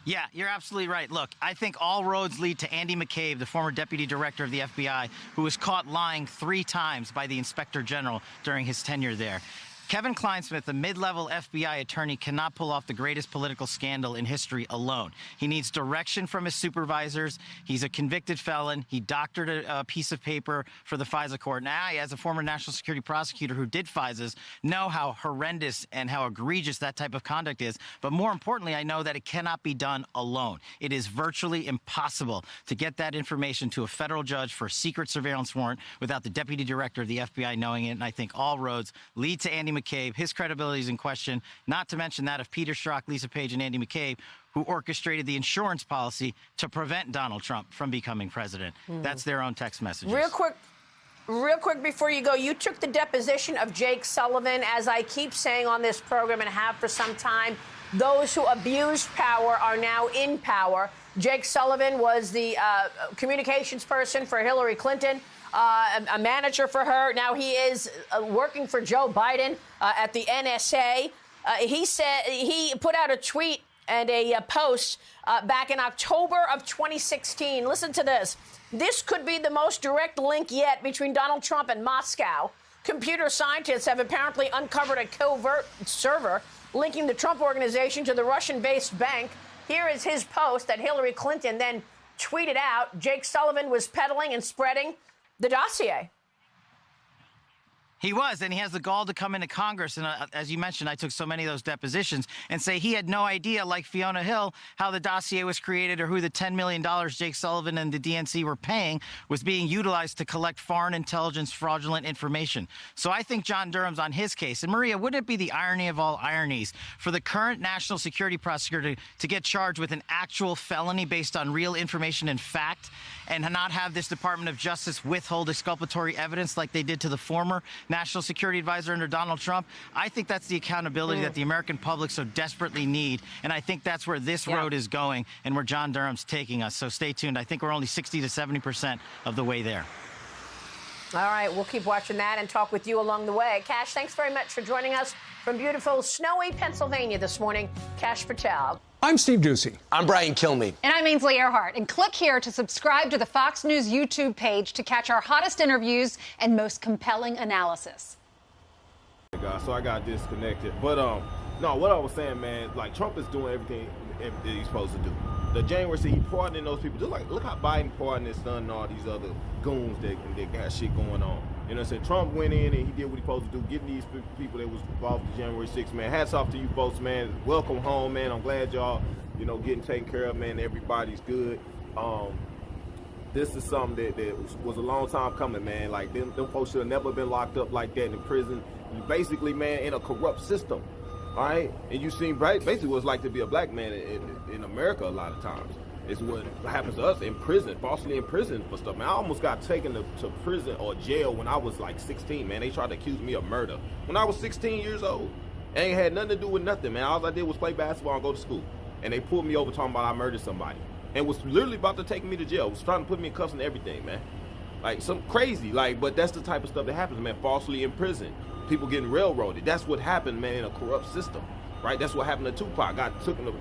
Yeah, you're absolutely right. Look, I think all roads lead to Andy McCabe, the former deputy director of the FBI, who was caught lying 3 times by the inspector general during his tenure there. Kevin Kleinsmith, the mid-level FBI attorney, cannot pull off the greatest political scandal in history alone. He needs direction from his supervisors. He's a convicted felon. He doctored a piece of paper for the FISA court. Now, as a former national security prosecutor who did FISAs, know how horrendous and how egregious that type of conduct is. But more importantly, I know that it cannot be done alone. It is virtually impossible to get that information to a federal judge for a secret surveillance warrant without the deputy director of the FBI knowing it. And I think all roads lead to Andy McCabe. His credibility is in question, not to mention that of Peter Strzok, Lisa Page, and Andy McCabe, who orchestrated the insurance policy to prevent Donald Trump from becoming president. That's their own text messages. Real quick before you go, you took the deposition of Jake Sullivan. As I keep saying on this program and have for some time, those who abused power are now in power. Jake Sullivan was the communications person for Hillary Clinton. A manager for her. Now he is working for Joe Biden at the NSA. He said he put out a tweet and a post back in October of 2016. Listen to this. This could be the most direct link yet between Donald Trump and Moscow. Computer scientists have apparently uncovered a covert server linking the Trump organization to the Russian-based bank. Here is his post that Hillary Clinton then tweeted out. Jake Sullivan was peddling and spreading the dossier. He was, and he has the gall to come into Congress. And as you mentioned, I took so many of those depositions and say he had no idea, like Fiona Hill, how the dossier was created or who the $10 million Jake Sullivan and the DNC were paying was being utilized to collect foreign intelligence fraudulent information. So I think John Durham's on his case. And Maria, wouldn't it be the irony of all ironies for the current national security prosecutor to get charged with an actual felony based on real information and fact, and not have this Department of Justice withhold exculpatory evidence like they did to the former national security advisor under Donald Trump? I think that's the accountability that the American public so desperately need, and I think that's where this road is going and where John Durham's taking us. So stay tuned. I think we're only 60 to 70% of the way there. All right, we'll keep watching that and talk with you along the way. Cash, thanks very much for joining us from beautiful, snowy Pennsylvania this morning. Cash Patel. I'm Steve Doocy. I'm Brian Kilmeade. And I'm Ainsley Earhart. And click here to subscribe to the Fox News YouTube page to catch our hottest interviews and most compelling analysis. So I got disconnected. But no, what I was saying, man, like Trump is doing everything he's supposed to do. The January 6th, he pardoning those people. Just like, look how Biden pardoned his son and all these other goons that got shit going on. You know what I'm saying? Trump went in and he did what he supposed to do, getting these people that was involved in January 6th, man. Hats off to you folks, man. Welcome home, man. I'm glad y'all, getting taken care of, man. Everybody's good. This is something that was a long time coming, man. Like, them folks should have never been locked up like that in prison. Basically, man, in a corrupt system, all right? And you seen basically what it's like to be a black man in America a lot of times. It's what happens to us in prison, falsely in prison for stuff, man. I almost got taken to prison or jail when I was like 16, man. They tried to accuse me of murder when I was 16 years old. It ain't had nothing to do with nothing, man. All I did was play basketball and go to school. And they pulled me over talking about I murdered somebody. And was literally about to take me to jail. Was trying to put me in cuffs and everything, man. Like, some crazy, but that's the type of stuff that happens, man. Falsely in prison. People getting railroaded. That's what happened, man, in a corrupt system, right? That's what happened to Tupac. Got took into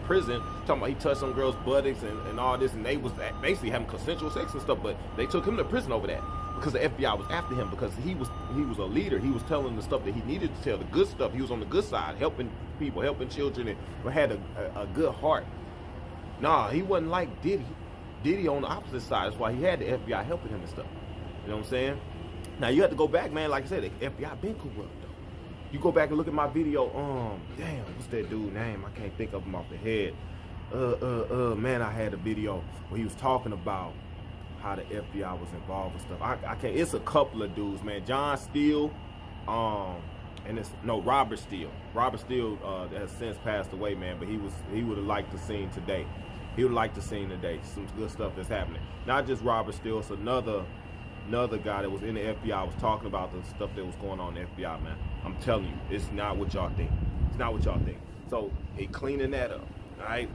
prison, talking about he touched some girl's buttocks and all this, and they was basically having consensual sex and stuff, but they took him to prison over that because the FBI was after him because he was a leader. He was telling the stuff that he needed to tell, the good stuff. He was on the good side, helping people, helping children, and had a good heart. Nah, he wasn't like Diddy. Diddy on the opposite side. That's why he had the FBI helping him and stuff. You know what I'm saying? Now you have to go back, man. Like I said, the FBI been corrupt though. You go back and look at my video. Damn, what's that dude's name? I can't think of him off the head. Man, I had a video where he was talking about how the FBI was involved with stuff. I can't. It's a couple of dudes, man. John Steele, and it's Robert Steele. Robert Steele has since passed away, man. But he would have liked to seen today. He would like to see today some good stuff that's happening. Not just Robert Steele, it's another guy that was in the FBI was talking about the stuff that was going on in the FBI, man. I'm telling you, it's not what y'all think. It's not what y'all think. So he cleaning that up, all right?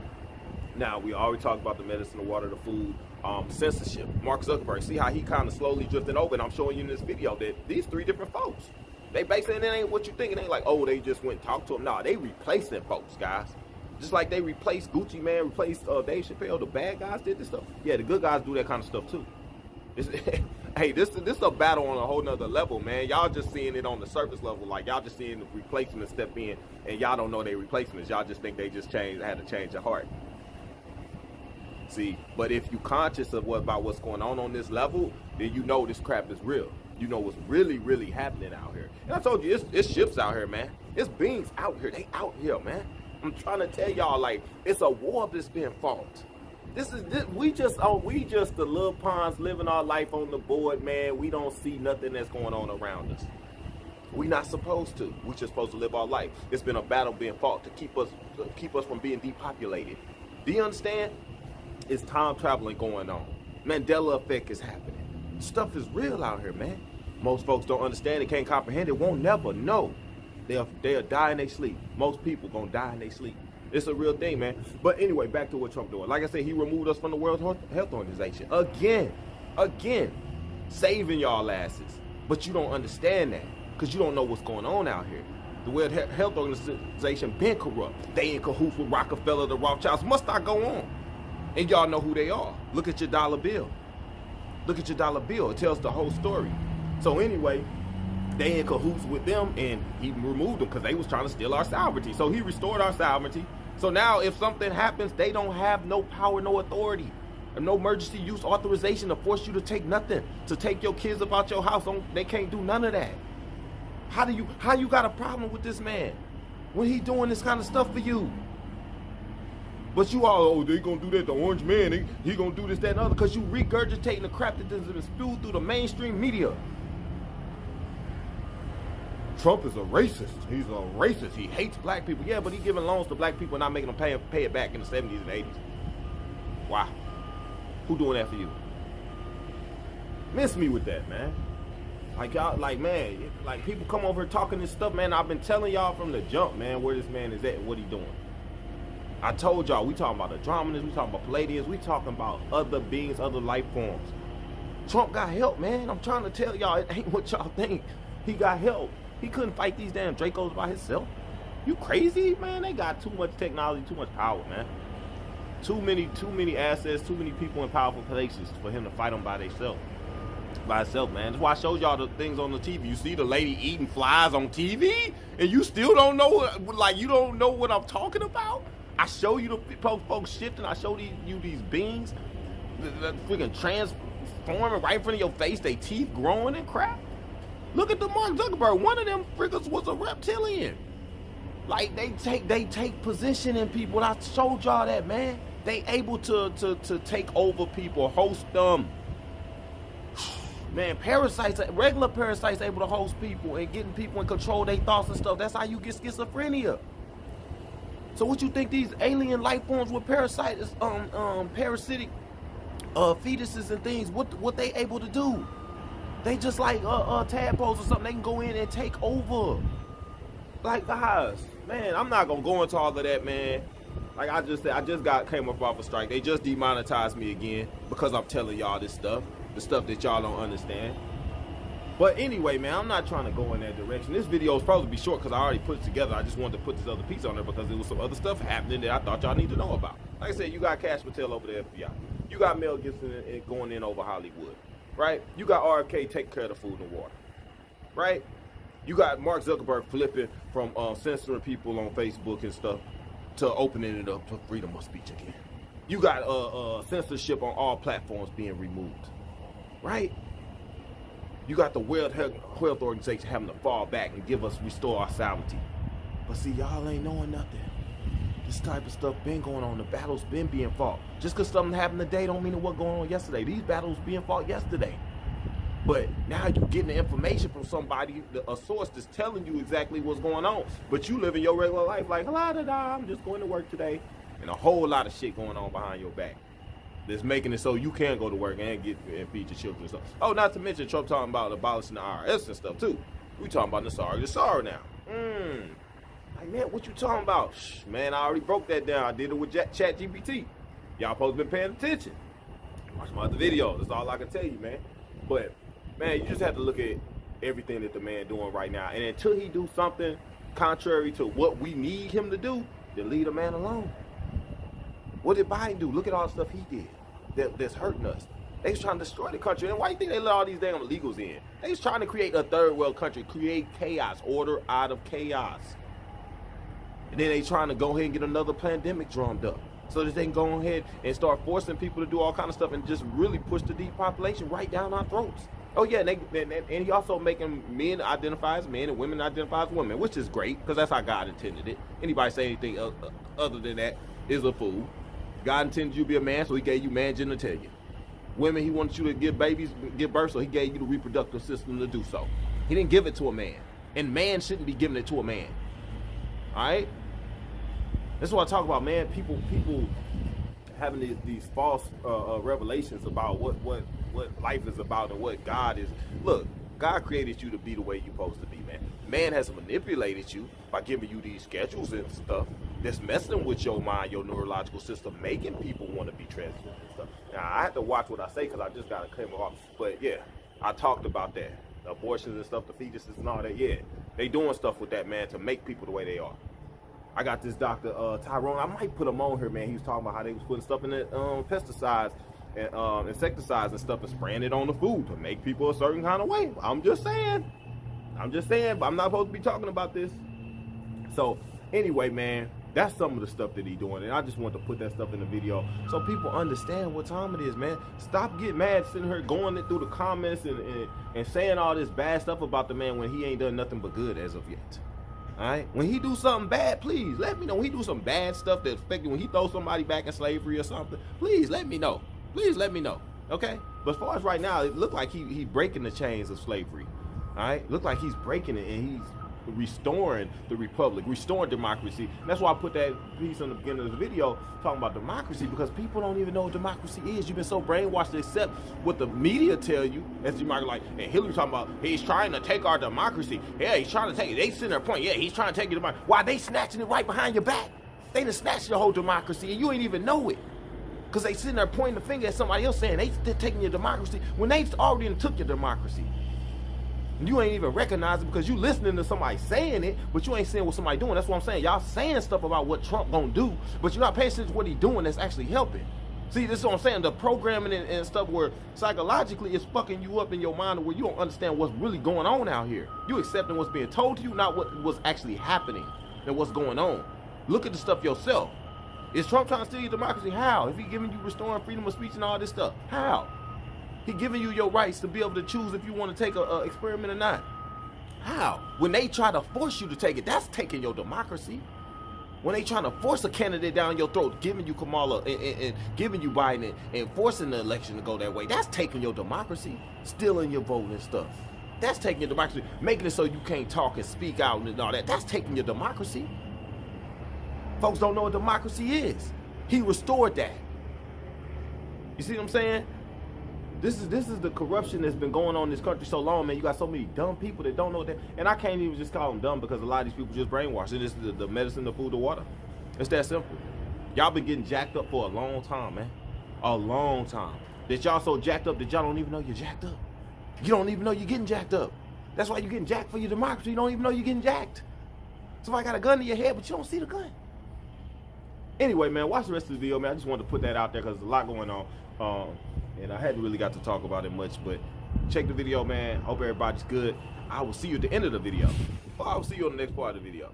Now, we already talked about the medicine, the water, the food, censorship. Mark Zuckerberg, see how he kind of slowly drifting over, and I'm showing you in this video that these three different folks, they basically, it ain't what you think. It ain't like, oh, they just went and talked to him. Nah, they replacing folks, guys. Just like they replaced Gucci Man, replaced Dave Chappelle, the bad guys did this stuff. Yeah, the good guys do that kind of stuff too. Hey, this is a battle on a whole nother level, man. Y'all just seeing it on the surface level, like y'all just seeing the replacements step in, and y'all don't know they replacements. Y'all just think they just had to change their heart. See, but if you conscious of about what's going on this level, then you know this crap is real. You know what's really, really happening out here. And I told you, it's ships out here, man. It's beings out here. They out here, man. I'm trying to tell y'all, like, it's a war that's being fought. We just the little pawns living our life on the board, man. We don't see nothing that's going on around us. We not supposed to. We just supposed to live our life. It's been a battle being fought to keep us from being depopulated. Do you understand? It's time traveling going on. Mandela effect is happening. Stuff is real out here, man. Most folks don't understand it, can't comprehend it, won't never know. They'll die in their sleep. Most people gonna die in their sleep. It's a real thing, man. But anyway, back to what Trump doing. Like I said, he removed us from the World Health Organization. Again, saving y'all asses. But you don't understand that because you don't know what's going on out here. The World Health Organization been corrupt. They in cahoots with Rockefeller, the Rothschilds. Must not go on. And y'all know who they are. Look at your dollar bill. Look at your dollar bill. It tells the whole story. So anyway, they in cahoots with them, and he removed them because they was trying to steal our sovereignty. So he restored our sovereignty. So now if something happens, they don't have no power, no authority, and no emergency use authorization to force you to take nothing, to take your kids about your house. They can't do none of that. How you got a problem with this man when he doing this kind of stuff for you? But you all, they gonna do that, the orange man, he gonna do this, that, and other, because you regurgitating the crap that has been spewed through the mainstream media. Trump is a racist. He's a racist. He hates black people. Yeah, but he's giving loans to black people and not making them pay it back in the 70s and 80s. Wow. Who doing that for you? Miss me with that, man. Like y'all, like, man, like people come over here talking this stuff, man. I've been telling y'all from the jump, man, where this man is at and what he doing. I told y'all, we talking about Andromedans, we talking about Palladians, we talking about other beings, other life forms. Trump got help, man. I'm trying to tell y'all, it ain't what y'all think. He got help. He couldn't fight these damn Dracos by himself. You crazy, man? They got too much technology, too much power, man. Too many assets, too many people in powerful places for him to fight them by himself, man. That's why I showed y'all the things on the TV. You see the lady eating flies on TV, and you still don't know, like, you don't know what I'm talking about? I show you the folks shifting. I show you these beings that freaking transforming right in front of your face. They teeth growing and crap. Look at the Mark Zuckerberg. One of them friggers was a reptilian. Like, they take position in people. I showed y'all that, man. They able to take over people, host them. Man, parasites, regular parasites able to host people and getting people in control of their thoughts and stuff. That's how you get schizophrenia. So what you think these alien life forms with parasitic fetuses and things, what they able to do? They just like tadpoles or something. They can go in and take over. Like, guys, man, I'm not gonna go into all of that, man. Like I just came up off a strike. They just demonetized me again because I'm telling y'all this stuff, the stuff that y'all don't understand. But anyway, man, I'm not trying to go in that direction. This video is supposed to be short because I already put it together. I just wanted to put this other piece on there because there was some other stuff happening that I thought y'all need to know about. Like I said, you got Cash Patel over the FBI. You got Mel Gibson going in over Hollywood, right? You got RFK taking care of the food and water, right? You got Mark Zuckerberg flipping from censoring people on Facebook and stuff to opening it up to freedom of speech again. You got censorship on all platforms being removed, right? You got the World Health Organization having to fall back and restore our sovereignty. But see, y'all ain't knowing nothing. This type of stuff been going on. The battle's been being fought. Just because something happened today don't mean it wasn't going on yesterday. These battles being fought yesterday. But now you're getting the information from somebody, a source that's telling you exactly what's going on. But you live in your regular life like, I'm just going to work today. And a whole lot of shit going on behind your back that's making it so you can go to work and feed your children and stuff. Oh, not to mention Trump talking about abolishing the IRS and stuff too. We talking about Nassar now. Like, man, what you talking about? Man, I already broke that down. I did it with ChatGPT. Y'all supposed to be paying attention. Watch my other videos. That's all I can tell you, man. But, man, you just have to look at everything that the man doing right now. And until he do something contrary to what we need him to do, then leave the man alone. What did Biden do? Look at all the stuff he did that's hurting us. They was trying to destroy the country. And why do you think they let all these damn illegals in? They was trying to create a third world country, create chaos, order out of chaos. And then they trying to go ahead and get another pandemic drummed up so that they can go ahead and start forcing people to do all kind of stuff and just really push the depopulation right down our throats. Oh yeah, and he also making men identify as men and women identify as women, which is great because that's how God intended it. Anybody say anything other than that is a fool. God intended you to be a man, so he gave you man genitalia. Women, he wanted you to give birth, so he gave you the reproductive system to do so. He didn't give it to a man, and man shouldn't be giving it to a man. All right? That's what I talk about, man. People having these false revelations about what life is about and what God is. Look, God created you to be the way you're supposed to be, man. Man has manipulated you by giving you these schedules and stuff that's messing with your mind, your neurological system, making people want to be transgender and stuff. Now, I have to watch what I say because I just got to come off. But, yeah, I talked about that. The abortions and stuff, the fetuses and all that, yeah. They doing stuff with that, man, to make people the way they are. I got this Dr. Tyrone. I might put him on here, man. He was talking about how they was putting stuff in the pesticides and insecticides and stuff and spraying it on the food to make people a certain kind of way. I'm just saying, but I'm not supposed to be talking about this. So, anyway, man, that's some of the stuff that he's doing. And I just want to put that stuff in the video so people understand what time it is, man. Stop getting mad sitting here going through the comments and saying all this bad stuff about the man when he ain't done nothing but good as of yet. All right, when he do something bad, please let me know. When he do some bad stuff that's affecting, when he throws somebody back in slavery or something, please let me know. Please let me know. Okay, but as far as right now, it looked like he breaking the chains of slavery. All right, look like he's breaking it and he's restoring the republic, restoring democracy. And that's why I put that piece in the beginning of the video talking about democracy, because people don't even know what democracy is. You've been so brainwashed to accept what the media tell you as democracy. Like, and Hillary talking about he's trying to take our democracy. Yeah, he's trying to take it. They sitting there pointing, yeah, he's trying to take your democracy. Why they snatching it right behind your back? They done snatched your whole democracy and you ain't even know it. Because they sitting there pointing the finger at somebody else saying they're taking your democracy when they already took your democracy. You ain't even recognizing because you listening to somebody saying it, but you ain't seeing what somebody doing. That's what I'm saying. Y'all saying stuff about what Trump gonna do, but you're not paying attention to what he's doing that's actually helping. See, this is what I'm saying. The programming and stuff where psychologically it's fucking you up in your mind where you don't understand what's really going on out here. You accepting what's being told to you, not what was actually happening and what's going on. Look at the stuff yourself. Is Trump trying to steal your democracy? How? If he giving you restoring freedom of speech and all this stuff, how? He giving you your rights to be able to choose if you want to take a experiment or not. How? When they try to force you to take it, that's taking your democracy. When they trying to force a candidate down your throat, giving you Kamala and giving you Biden and forcing the election to go that way, that's taking your democracy. Stealing your vote and stuff. That's taking your democracy. Making it so you can't talk and speak out and all that. That's taking your democracy. Folks don't know what democracy is. He restored that. You see what I'm saying? This is the corruption that's been going on in this country so long, man. You got so many dumb people that don't know that. And I can't even just call them dumb because a lot of these people just brainwashed. It is the medicine, the food, the water. It's that simple. Y'all been getting jacked up for a long time, man. A long time. That y'all so jacked up that y'all don't even know you're jacked up. You don't even know you're getting jacked up. That's why you're getting jacked for your democracy. You don't even know you're getting jacked. Somebody got a gun to your head, but you don't see the gun. Anyway, man, watch the rest of the video, man. I just wanted to put that out there because there's a lot going on. And I hadn't really got to talk about it much, but check the video, man. Hope everybody's good. I will see you at the end of the video. Or I will see you on the next part of the video.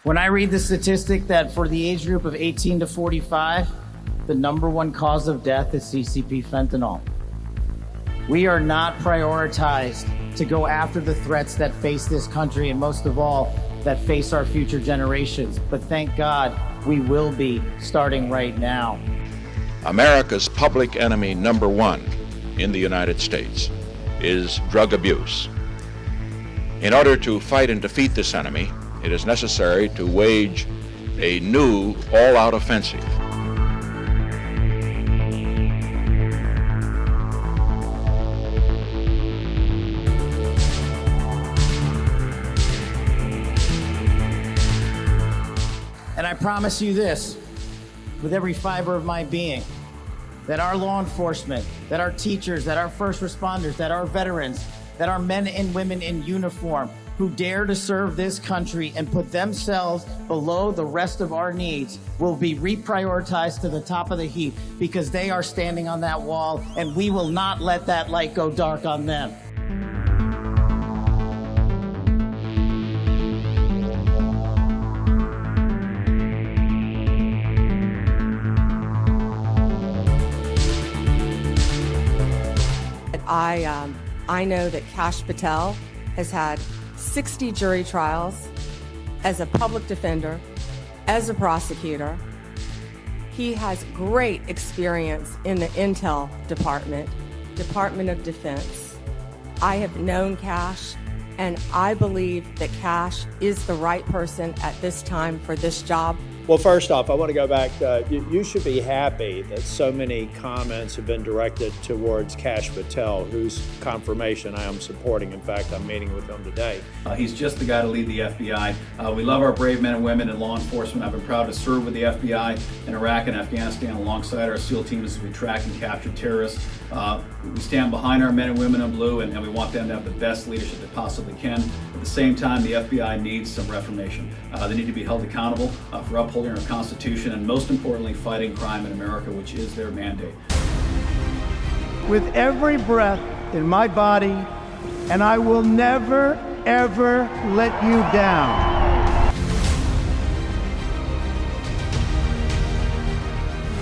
When I read the statistic that for the age group of 18 to 45, the #1 cause of death is CCP fentanyl. We are not prioritized to go after the threats that face this country and most of all, that face our future generations. But thank God we will be starting right now. America's public enemy #1 in the United States is drug abuse. In order to fight and defeat this enemy, it is necessary to wage a new all-out offensive. And I promise you this, with every fiber of my being, that our law enforcement, that our teachers, that our first responders, that our veterans, that our men and women in uniform who dare to serve this country and put themselves below the rest of our needs will be reprioritized to the top of the heap because they are standing on that wall and we will not let that light go dark on them. I know that Cash Patel has had 60 jury trials as a public defender, as a prosecutor. He has great experience in the Intel Department, Department of Defense. I have known Cash, and I believe that Cash is the right person at this time for this job. Well, first off, I want to go back. You should be happy that so many comments have been directed towards Cash Patel, whose confirmation I am supporting. In fact, I'm meeting with him today. He's just the guy to lead the FBI. We love our brave men and women in law enforcement. I've been proud to serve with the FBI in Iraq and Afghanistan alongside our SEAL teams as we track and capture terrorists. We stand behind our men and women in blue, and we want them to have the best leadership they possibly can. At the same time, the FBI needs some reformation. They need to be held accountable for upholding our Constitution and, most importantly, fighting crime in America, which is their mandate. With every breath in my body, and I will never, ever let you down.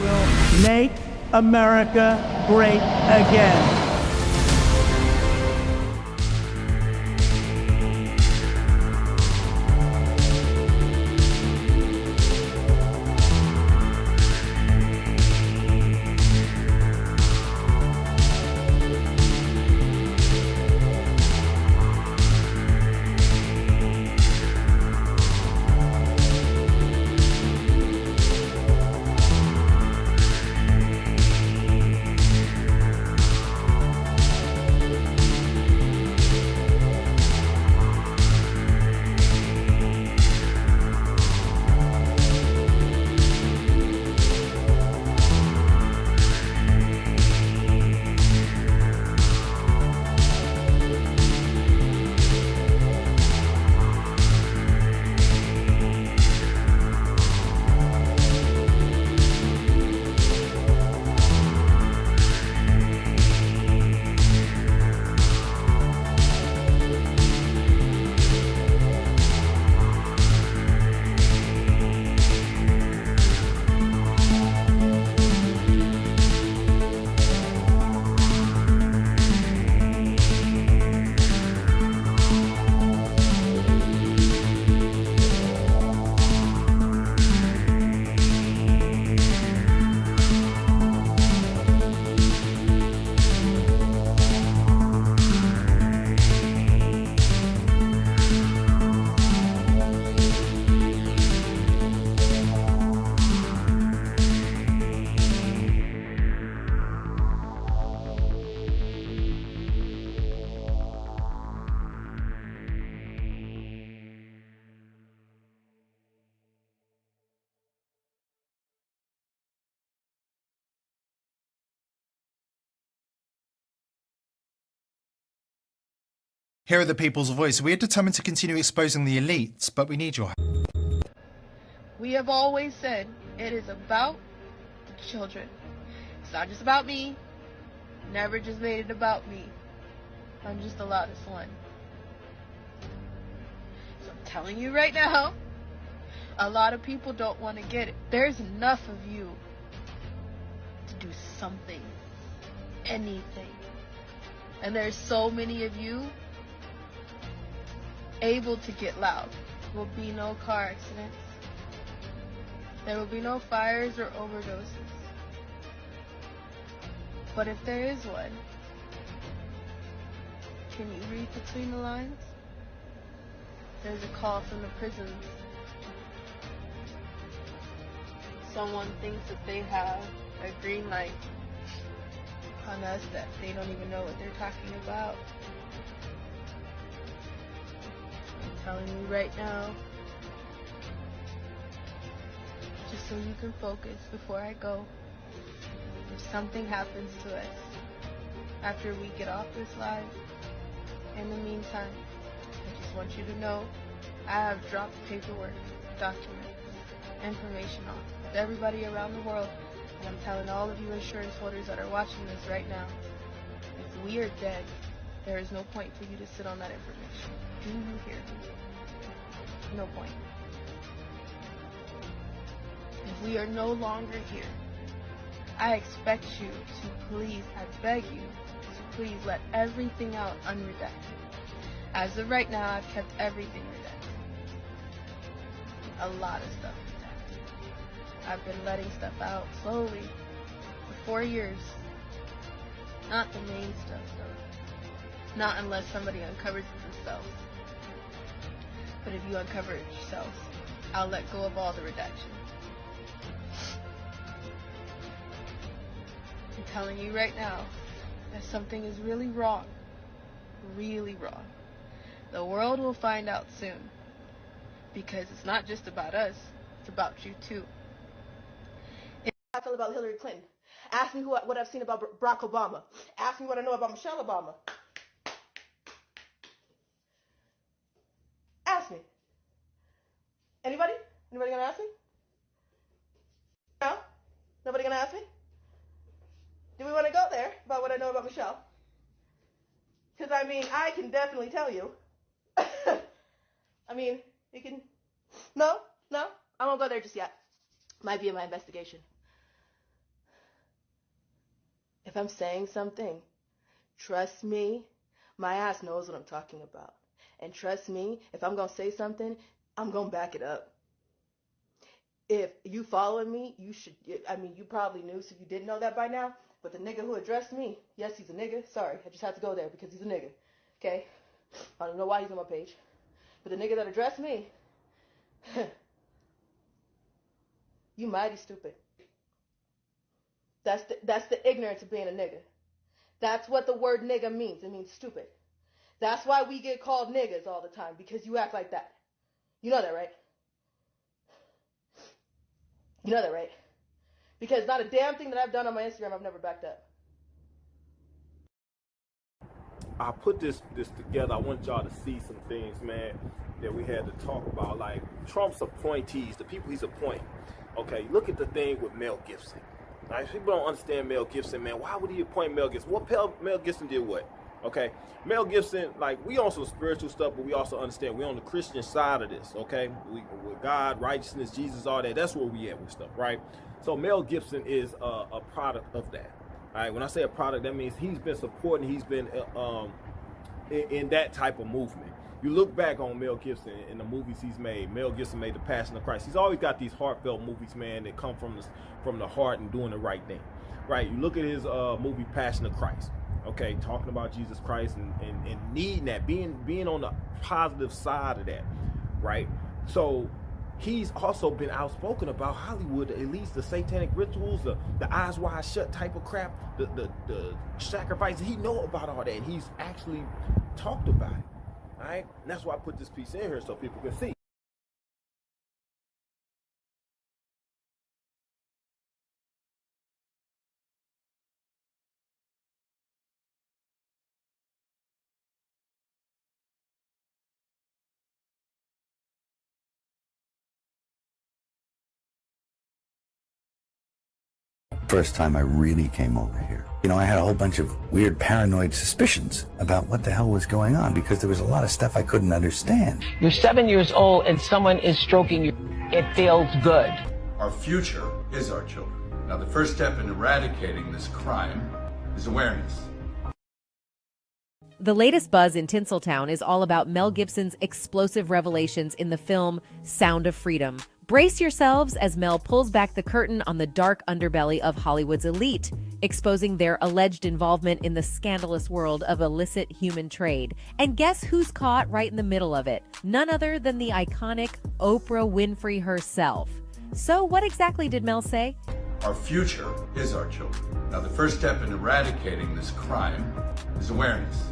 We'll make America great again. Here at the People's Voice, we are determined to continue exposing the elites, but we need your help. We have always said it is about the children. It's not just about me. Never just made it about me. I'm just the loudest one. So I'm telling you right now, A lot of people don't want to get it. There's enough of you to do something, anything. And there's so many of you able to get loud. There will be no car accidents. There will be no fires or overdoses. But if there is one, can you read between the lines? There's a call from the prisons. Someone thinks that they have a green light on us that they don't even know what they're talking about. I'm telling you right now, just so you can focus before I go, if something happens to us after we get off this live, in the meantime, I just want you to know I have dropped paperwork, documents, information off with everybody around the world, and I'm telling all of you insurance holders that are watching this right now, if we are dead, there is no point for you to sit on that information. Do you hear me? No point. If we are no longer here, I expect you to please, I beg you, to please let everything out unredacted. As of right now, I've kept everything redacted. A lot of stuff redacted. I've been letting stuff out slowly for 4 years. Not the main stuff, though. Not unless somebody uncovers it themselves. But if you uncover it yourselves, I'll let go of all the redaction. I'm telling you right now that something is really wrong. Really wrong. The world will find out soon. Because it's not just about us, it's about you too. How I feel about Hillary Clinton. Ask me what I've seen about Barack Obama. Ask me what I know about Michelle Obama. Ask me. Anybody? Anybody gonna ask me? No? Nobody gonna ask me? Do we want to go there about what I know about Michelle? Because, I mean, I can definitely tell you. I mean, you can... No, I won't go there just yet. Might be in my investigation. If I'm saying something, trust me, my ass knows what I'm talking about. And trust me, if I'm going to say something, I'm going to back it up. If you follow me, you should, I mean, you probably knew, so you didn't know that by now. But the nigga who addressed me, yes, he's a nigga. Sorry, I just had to go there because he's a nigga. Okay? I don't know why he's on my page. But the nigga that addressed me, you mighty stupid. That's the ignorance of being a nigga. That's what the word nigga means. It means stupid. That's why we get called niggas all the time, because you act like that. You know that, right? You know that, right? Because not a damn thing that I've done on my Instagram I've never backed up. I put this together. I want y'all to see some things, man, that we had to talk about. Like Trump's appointees, the people he's appointing. Okay, look at the thing with Mel Gibson. Right? People don't understand Mel Gibson, man. Why would he appoint Mel Gibson? Mel Gibson did what? Okay, Mel Gibson, like, we on some spiritual stuff, but we also understand we're on the Christian side of this, okay? With God, righteousness, Jesus, all that, that's where we at with stuff, right? So Mel Gibson is a product of that. All right, when I say a product, that means he's been supporting, he's been in that type of movement. You look back on Mel Gibson and the movies he's made. Mel Gibson made The Passion of Christ. He's always got these heartfelt movies, man, that come from the heart and doing the right thing, right? You look at his movie Passion of Christ. Okay, talking about Jesus Christ and needing that, being on the positive side of that, right? So he's also been outspoken about Hollywood, at least the satanic rituals, the eyes wide shut type of crap, the sacrifices. He know about all that, and he's actually talked about it, all right? And that's why I put this piece in here so people can see. First time I really came over here, You know, I had a whole bunch of weird paranoid suspicions about what the hell was going on because there was a lot of stuff I couldn't understand. You're 7 years old and someone is stroking you. It feels good. Our future is our children. Now, the first step in eradicating this crime is awareness. The latest buzz in Tinseltown is all about Mel Gibson's explosive revelations in the film Sound of Freedom. Brace yourselves as Mel pulls back the curtain on the dark underbelly of Hollywood's elite, exposing their alleged involvement in the scandalous world of illicit human trade. And guess who's caught right in the middle of it? None other than the iconic Oprah Winfrey herself. So what exactly did Mel say? Our future is our children. Now, the first step in eradicating this crime is awareness.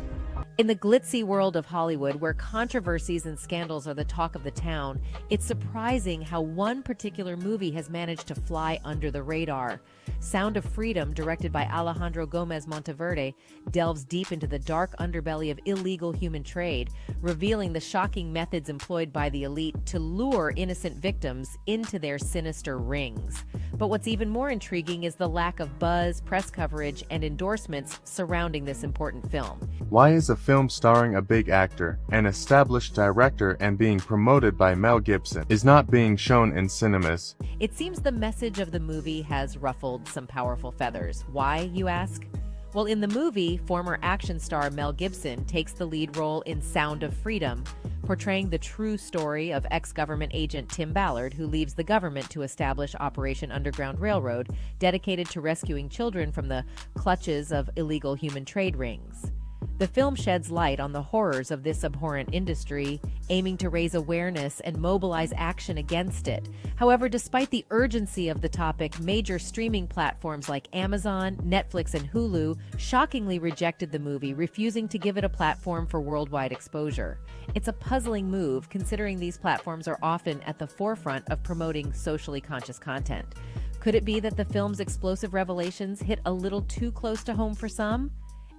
In the glitzy world of Hollywood, where controversies and scandals are the talk of the town, it's surprising how one particular movie has managed to fly under the radar. Sound of Freedom, directed by Alejandro Gomez Monteverde, delves deep into the dark underbelly of illegal human trade, revealing the shocking methods employed by the elite to lure innocent victims into their sinister rings. But what's even more intriguing is the lack of buzz, press coverage, and endorsements surrounding this important film. Why is a film starring a big actor, an established director, and being promoted by Mel Gibson is not being shown in cinemas? It seems the message of the movie has ruffled some powerful feathers. Why, you ask? Well, in the movie, former action star Mel Gibson takes the lead role in Sound of Freedom, portraying the true story of ex-government agent Tim Ballard, who leaves the government to establish Operation Underground Railroad, dedicated to rescuing children from the clutches of illegal human trade rings. The film sheds light on the horrors of this abhorrent industry, aiming to raise awareness and mobilize action against it. However, despite the urgency of the topic, major streaming platforms like Amazon, Netflix, and Hulu shockingly rejected the movie, refusing to give it a platform for worldwide exposure. It's a puzzling move, considering these platforms are often at the forefront of promoting socially conscious content. Could it be that the film's explosive revelations hit a little too close to home for some?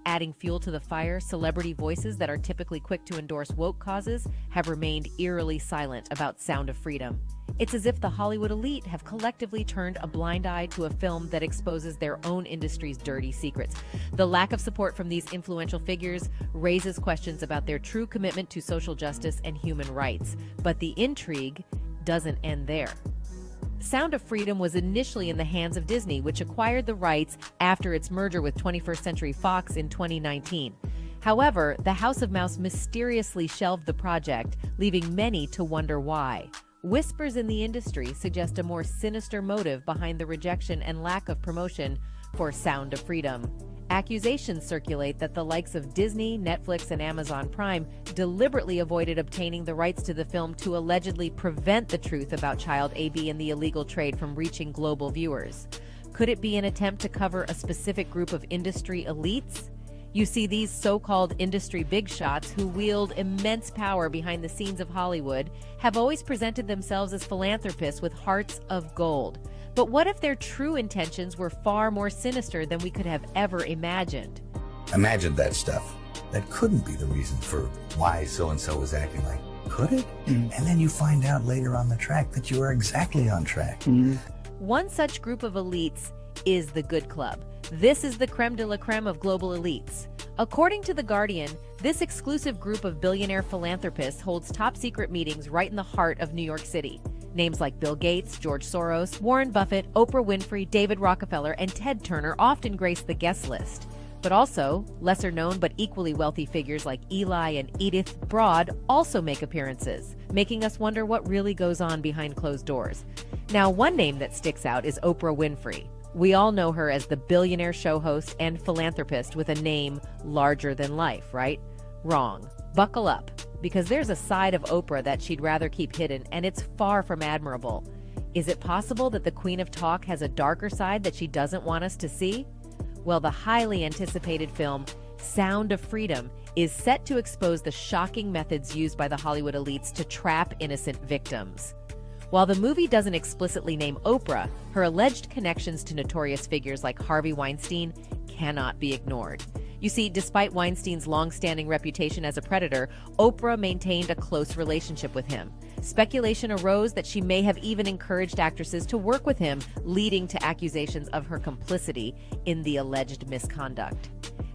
Adding fuel to the fire, celebrity voices that are typically quick to endorse woke causes have remained eerily silent about Sound of Freedom. It's as if the Hollywood elite have collectively turned a blind eye to a film that exposes their own industry's dirty secrets. The lack of support from these influential figures raises questions about their true commitment to social justice and human rights. But the intrigue doesn't end there. Sound of Freedom was initially in the hands of Disney, which acquired the rights after its merger with 21st Century Fox in 2019. However, the House of Mouse mysteriously shelved the project, leaving many to wonder why. Whispers in the industry suggest a more sinister motive behind the rejection and lack of promotion for Sound of Freedom. Accusations circulate that the likes of Disney, Netflix, and Amazon Prime deliberately avoided obtaining the rights to the film to allegedly prevent the truth about child AB and the illegal trade from reaching global viewers. Could it be an attempt to cover a specific group of industry elites? You see, these so-called industry big shots who wield immense power behind the scenes of Hollywood have always presented themselves as philanthropists with hearts of gold. But what if their true intentions were far more sinister than we could have ever imagined? Imagine that stuff. That couldn't be the reason for why so-and-so was acting like, could it? And then you find out later on the track that you are exactly on track. One such group of elites is the Good Club. This is the creme de la creme of global elites. According to The Guardian, this exclusive group of billionaire philanthropists holds top-secret meetings right in the heart of New York City. Names like Bill Gates, George Soros, Warren Buffett, Oprah Winfrey, David Rockefeller, and Ted Turner often grace the guest list. But also, lesser-known but equally wealthy figures like Eli and Edith Broad also make appearances, making us wonder what really goes on behind closed doors. Now, one name that sticks out is Oprah Winfrey. We all know her as the billionaire show host and philanthropist with a name larger than life, right? Wrong. Buckle up, because there's a side of Oprah that she'd rather keep hidden, and it's far from admirable. Is it possible that the Queen of Talk has a darker side that she doesn't want us to see? Well, the highly anticipated film, Sound of Freedom, is set to expose the shocking methods used by the Hollywood elites to trap innocent victims. While the movie doesn't explicitly name Oprah, her alleged connections to notorious figures like Harvey Weinstein cannot be ignored. You see, despite Weinstein's long-standing reputation as a predator, Oprah maintained a close relationship with him. Speculation arose that she may have even encouraged actresses to work with him, leading to accusations of her complicity in the alleged misconduct.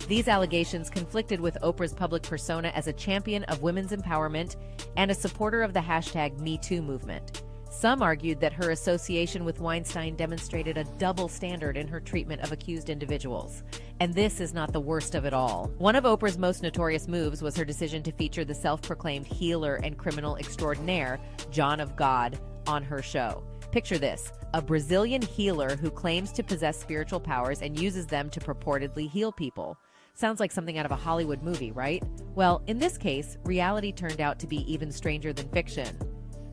These allegations conflicted with Oprah's public persona as a champion of women's empowerment and a supporter of the #MeToo movement. Some argued that her association with Weinstein demonstrated a double standard in her treatment of accused individuals. And this is not the worst of it all. One of Oprah's most notorious moves was her decision to feature the self-proclaimed healer and criminal extraordinaire, John of God, on her show. Picture this: a Brazilian healer who claims to possess spiritual powers and uses them to purportedly heal people. Sounds like something out of a Hollywood movie, right? Well, in this case, reality turned out to be even stranger than fiction.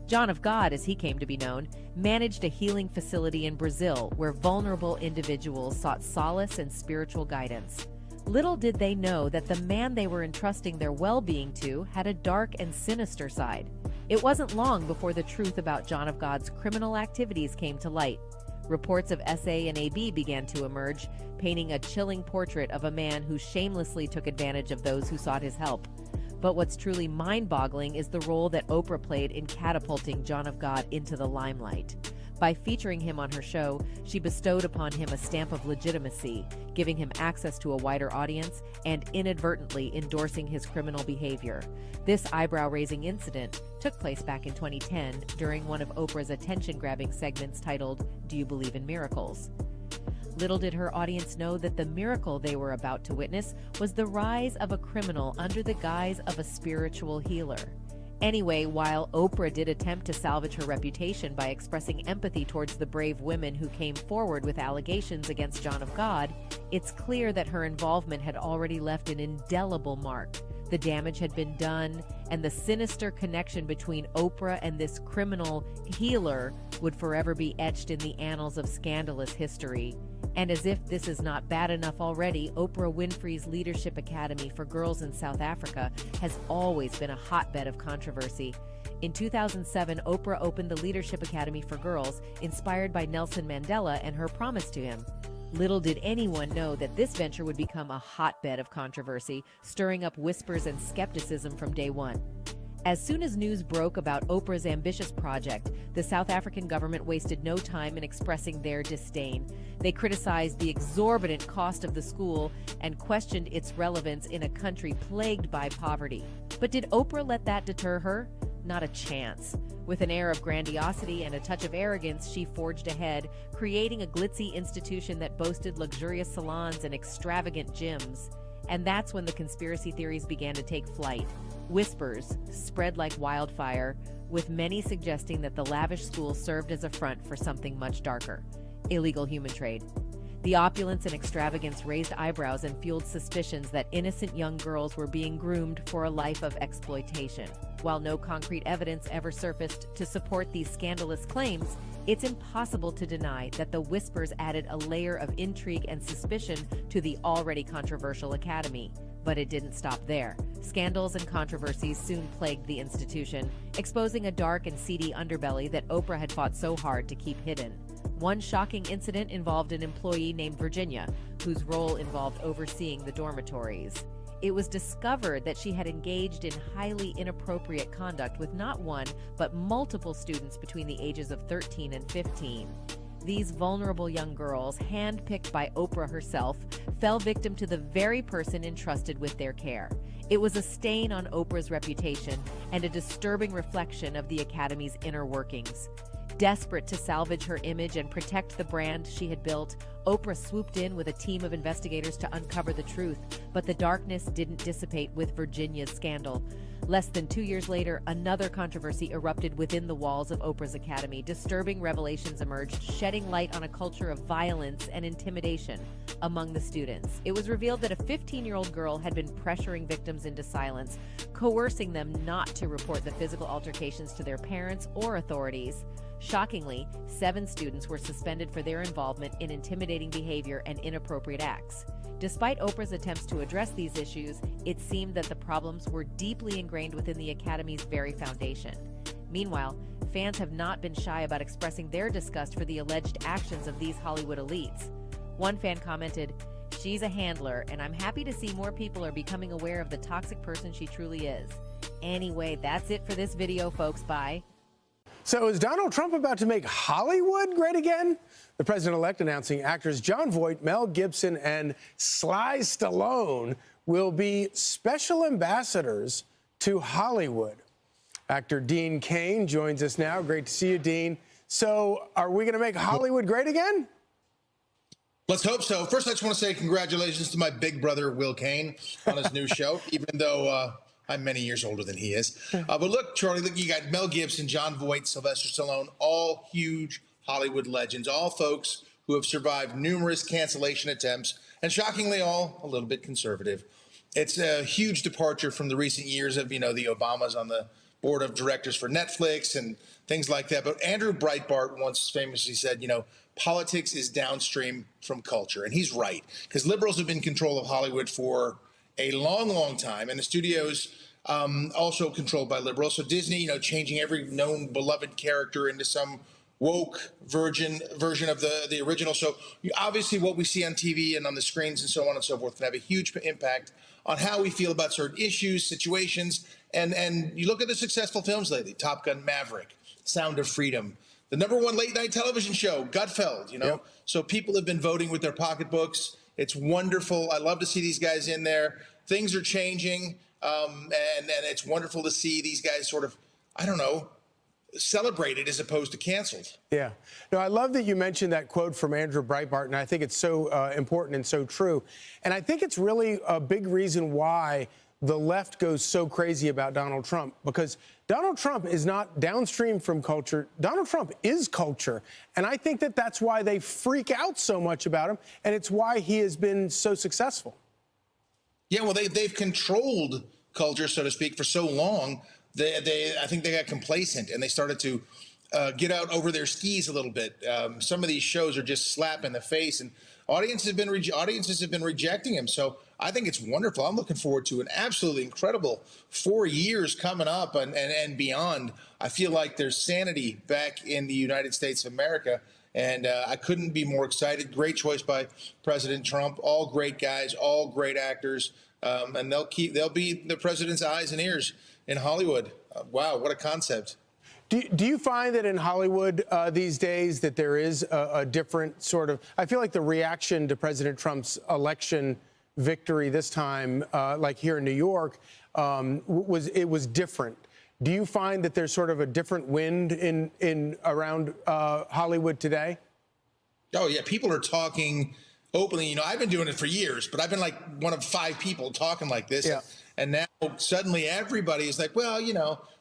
John of God, as he came to be known, managed a healing facility in Brazil where vulnerable individuals sought solace and spiritual guidance. Little did they know that the man they were entrusting their well-being to had a dark and sinister side. It wasn't long before the truth about John of God's criminal activities came to light. Reports of SA and AB began to emerge, painting a chilling portrait of a man who shamelessly took advantage of those who sought his help. But what's truly mind-boggling is the role that Oprah played in catapulting John of God into the limelight. By featuring him on her show, she bestowed upon him a stamp of legitimacy, giving him access to a wider audience and inadvertently endorsing his criminal behavior. This eyebrow-raising incident took place back in 2010 during one of Oprah's attention-grabbing segments titled, "Do You Believe in Miracles?" Little did her audience know that the miracle they were about to witness was the rise of a criminal under the guise of a spiritual healer. Anyway, while Oprah did attempt to salvage her reputation by expressing empathy towards the brave women who came forward with allegations against John of God, it's clear that her involvement had already left an indelible mark. The damage had been done, and the sinister connection between Oprah and this criminal healer would forever be etched in the annals of scandalous history. And as if this is not bad enough already, Oprah Winfrey's Leadership Academy for Girls in South Africa has always been a hotbed of controversy. In 2007, Oprah opened the Leadership Academy for Girls, inspired by Nelson Mandela and her promise to him. Little did anyone know that this venture would become a hotbed of controversy, stirring up whispers and skepticism from day one. As soon as news broke about Oprah's ambitious project, the South African government wasted no time in expressing their disdain. They criticized the exorbitant cost of the school and questioned its relevance in a country plagued by poverty. But did Oprah let that deter her? Not a chance. With an air of grandiosity and a touch of arrogance, she forged ahead, creating a glitzy institution that boasted luxurious salons and extravagant gyms. And that's when the conspiracy theories began to take flight. Whispers spread like wildfire, with many suggesting that the lavish school served as a front for something much darker: illegal human trade. The opulence and extravagance raised eyebrows and fueled suspicions that innocent young girls were being groomed for a life of exploitation. While no concrete evidence ever surfaced to support these scandalous claims, it's impossible to deny that the whispers added a layer of intrigue and suspicion to the already controversial academy. But it didn't stop there. Scandals and controversies soon plagued the institution, exposing a dark and seedy underbelly that Oprah had fought so hard to keep hidden. One shocking incident involved an employee named Virginia, whose role involved overseeing the dormitories. It was discovered that she had engaged in highly inappropriate conduct with not one, but multiple students between the ages of 13 and 15. These vulnerable young girls, handpicked by Oprah herself, fell victim to the very person entrusted with their care. It was a stain on Oprah's reputation and a disturbing reflection of the Academy's inner workings. Desperate to salvage her image and protect the brand she had built, Oprah swooped in with a team of investigators to uncover the truth, but the darkness didn't dissipate with Virginia's scandal. Less than 2 years later, another controversy erupted within the walls of Oprah's Academy. Disturbing revelations emerged, shedding light on a culture of violence and intimidation among the students. It was revealed that a 15-year-old girl had been pressuring victims into silence, coercing them not to report the physical altercations to their parents or authorities. Shockingly, 7 students were suspended for their involvement in intimidating behavior and inappropriate acts. Despite Oprah's attempts to address these issues, it seemed that the problems were deeply ingrained within the Academy's very foundation. Meanwhile, fans have not been shy about expressing their disgust for the alleged actions of these Hollywood elites. One fan commented, She's a handler, and I'm happy to see more people are becoming aware of the toxic person she truly is. Anyway, that's it for this video, folks. Bye. So is Donald Trump about to make Hollywood great again? The president-elect announcing actors Jon Voight, Mel Gibson, and Sly Stallone will be special ambassadors to Hollywood. Actor Dean Cain joins us now. Great to see you, Dean. So are we going to make Hollywood great again? Let's hope so. First, I just want to say congratulations to my big brother, Will Cain, on his new show, even though I'm many years older than he is. But look, Charlie, look, you got Mel Gibson, Jon Voight, Sylvester Stallone, all huge Hollywood legends, all folks who have survived numerous cancellation attempts, and shockingly all a little bit conservative. It's a huge departure from the recent years of, the Obamas on the board of directors for Netflix and things like that. But Andrew Breitbart once famously said, politics is downstream from culture. And he's right, because liberals have been in control of Hollywood for a long, long time. And the studios also controlled by liberals. So Disney, changing every known beloved character into some woke version of the original. So obviously what we see on TV and on the screens and so on and so forth can have a huge impact on how we feel about certain issues, situations. And you look at the successful films lately, Top Gun Maverick, Sound of Freedom, the #1 late night television show, Gutfeld, Yep. So people have been voting with their pocketbooks. It's wonderful. I love to see these guys in there. Things are changing. And it's wonderful to see these guys sort of, celebrated as opposed to canceled. Yeah. No, I love that you mentioned that quote from Andrew Breitbart, and I think it's so important and so true. And I think it's really a big reason why the left goes so crazy about Donald Trump, because Donald Trump is not downstream from culture. Donald Trump is culture. And I think that that's why they freak out so much about him, and it's why he has been so successful. Yeah, well, they've controlled culture, so to speak, for so long. I think they got complacent and they started to get out over their skis a little bit. Some of these shows are just slap in the face, and audiences have been rejecting him. So I think it's wonderful. I'm looking forward to an absolutely incredible 4 years coming up and beyond. I feel like there's sanity back in the United States of America, and I couldn't be more excited. Great choice by President Trump. All great guys, all great actors, and they'll be the president's eyes and ears in Hollywood. Wow, what a concept. Do you find that in Hollywood these days that there is a different sort of, I feel like the reaction to President Trump's election victory this time, like here in New York, was different. Do you find that there's sort of a different wind in around Hollywood today? Oh, yeah, people are talking openly. I've been doing it for years, but I've been like one of 5 people talking like this. Yeah. And now suddenly everybody is like, well,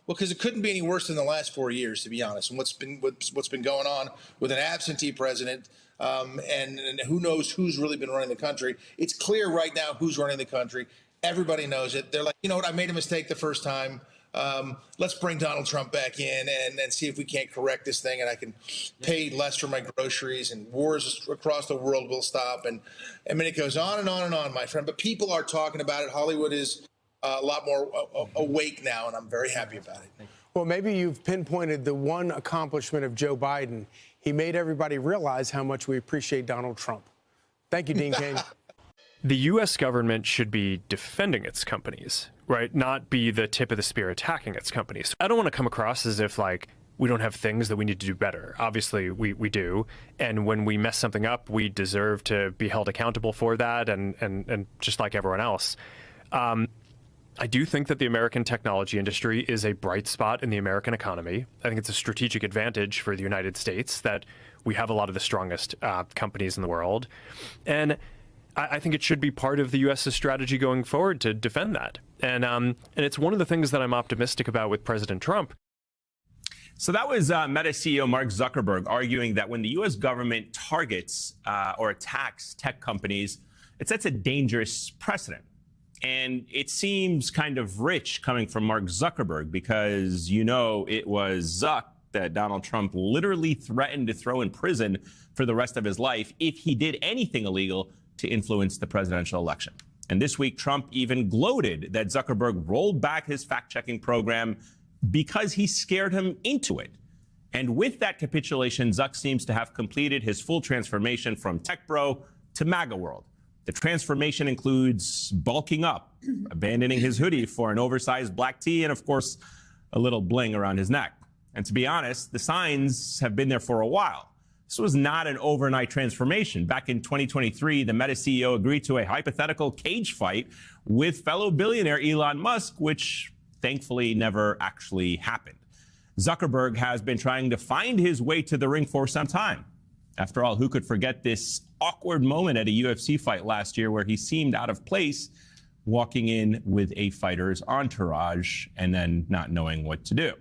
because it couldn't be any worse than the last 4 years, to be honest. And what's been going on with an absentee president, and who knows who's really been running the country. It's clear right now who's running the country. Everybody knows it. They're like, you know what? I made a mistake the first time. Let's bring Donald Trump back in and see if we can't correct this thing, and I can pay less for my groceries, and wars across the world will stop. And I mean, it goes on and on and on, my friend. But people are talking about it. Hollywood is a lot more awake now, and I'm very happy about it. Well, maybe you've pinpointed the one accomplishment of Joe Biden. He made everybody realize how much we appreciate Donald Trump. Thank you, Dean Cain. The U.S. government should be defending its companies, right? Not be the tip of the spear attacking its companies. I don't want to come across as if, we don't have things that we need to do better. Obviously, we do. And when we mess something up, we deserve to be held accountable for that, and just like everyone else. I do think that the American technology industry is a bright spot in the American economy. I think it's a strategic advantage for the United States that we have a lot of the strongest companies in the world. And I think it should be part of the U.S.'s strategy going forward to defend that. And it's one of the things that I'm optimistic about with President Trump. So that was Meta CEO Mark Zuckerberg arguing that when the U.S. government targets or attacks tech companies, it sets a dangerous precedent. And it seems kind of rich coming from Mark Zuckerberg because, it was Zuck that Donald Trump literally threatened to throw in prison for the rest of his life if he did anything illegal to influence the presidential election. And this week, Trump even gloated that Zuckerberg rolled back his fact-checking program because he scared him into it. And with that capitulation, Zuck seems to have completed his full transformation from tech bro to MAGA world. The transformation includes bulking up, abandoning his hoodie for an oversized black tee, and of course, a little bling around his neck. And to be honest, the signs have been there for a while. This was not an overnight transformation. Back in 2023, the Meta CEO agreed to a hypothetical cage fight with fellow billionaire Elon Musk, which thankfully never actually happened. Zuckerberg has been trying to find his way to the ring for some time. After all, who could forget this awkward moment at a UFC fight last year where he seemed out of place, walking in with a fighter's entourage and then not knowing what to do.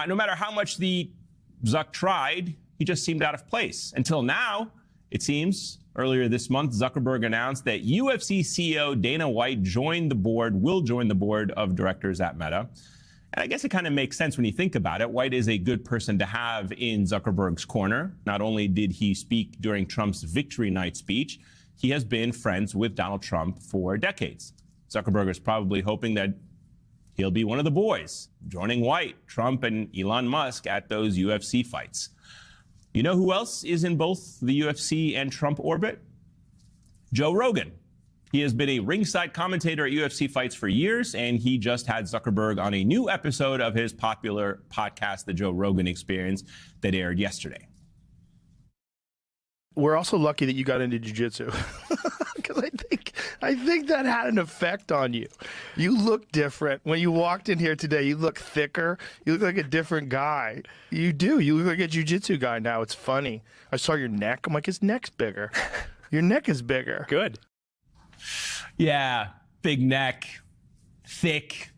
No matter how much the Zuck tried, he just seemed out of place. Until now, it seems. Earlier this month, Zuckerberg announced that UFC CEO Dana White will join the board of directors at Meta. And I guess it kind of makes sense when you think about it. White is a good person to have in Zuckerberg's corner. Not only did he speak during Trump's victory night speech, he has been friends with Donald Trump for decades. Zuckerberg is probably hoping that he'll be one of the boys, joining White, Trump, and Elon Musk at those UFC fights. You know who else is in both the UFC and Trump orbit? Joe Rogan. He has been a ringside commentator at UFC fights for years, and he just had Zuckerberg on a new episode of his popular podcast, The Joe Rogan Experience, that aired yesterday. We're also lucky that you got into jiu-jitsu because I think that had an effect on you. You look different. When you walked in here today, you look thicker. You look like a different guy. You do. You look like a jiu-jitsu guy now. It's funny. I saw your neck. I'm like, his neck's bigger. Your neck is bigger. Good. Yeah, big neck, thick,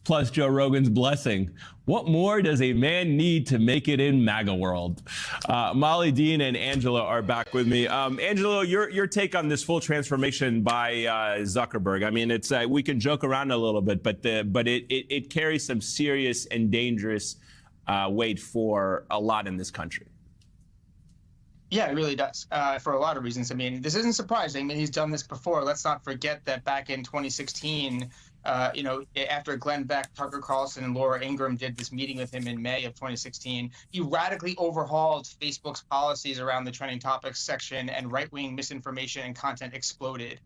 plus Joe Rogan's blessing. What more does a man need to make it in MAGA world? Molly, Dean, and Angela are back with me. Angela, your take on this full transformation by Zuckerberg. I mean, it's we can joke around a little bit, but it carries some serious and dangerous weight for a lot in this country. Yeah, it really does, for a lot of reasons. I mean, this isn't surprising. I mean, he's done this before. Let's not forget that back in 2016, after Glenn Beck, Tucker Carlson, and Laura Ingraham did this meeting with him in May of 2016, he radically overhauled Facebook's policies around the trending topics section, and right-wing misinformation and content exploded.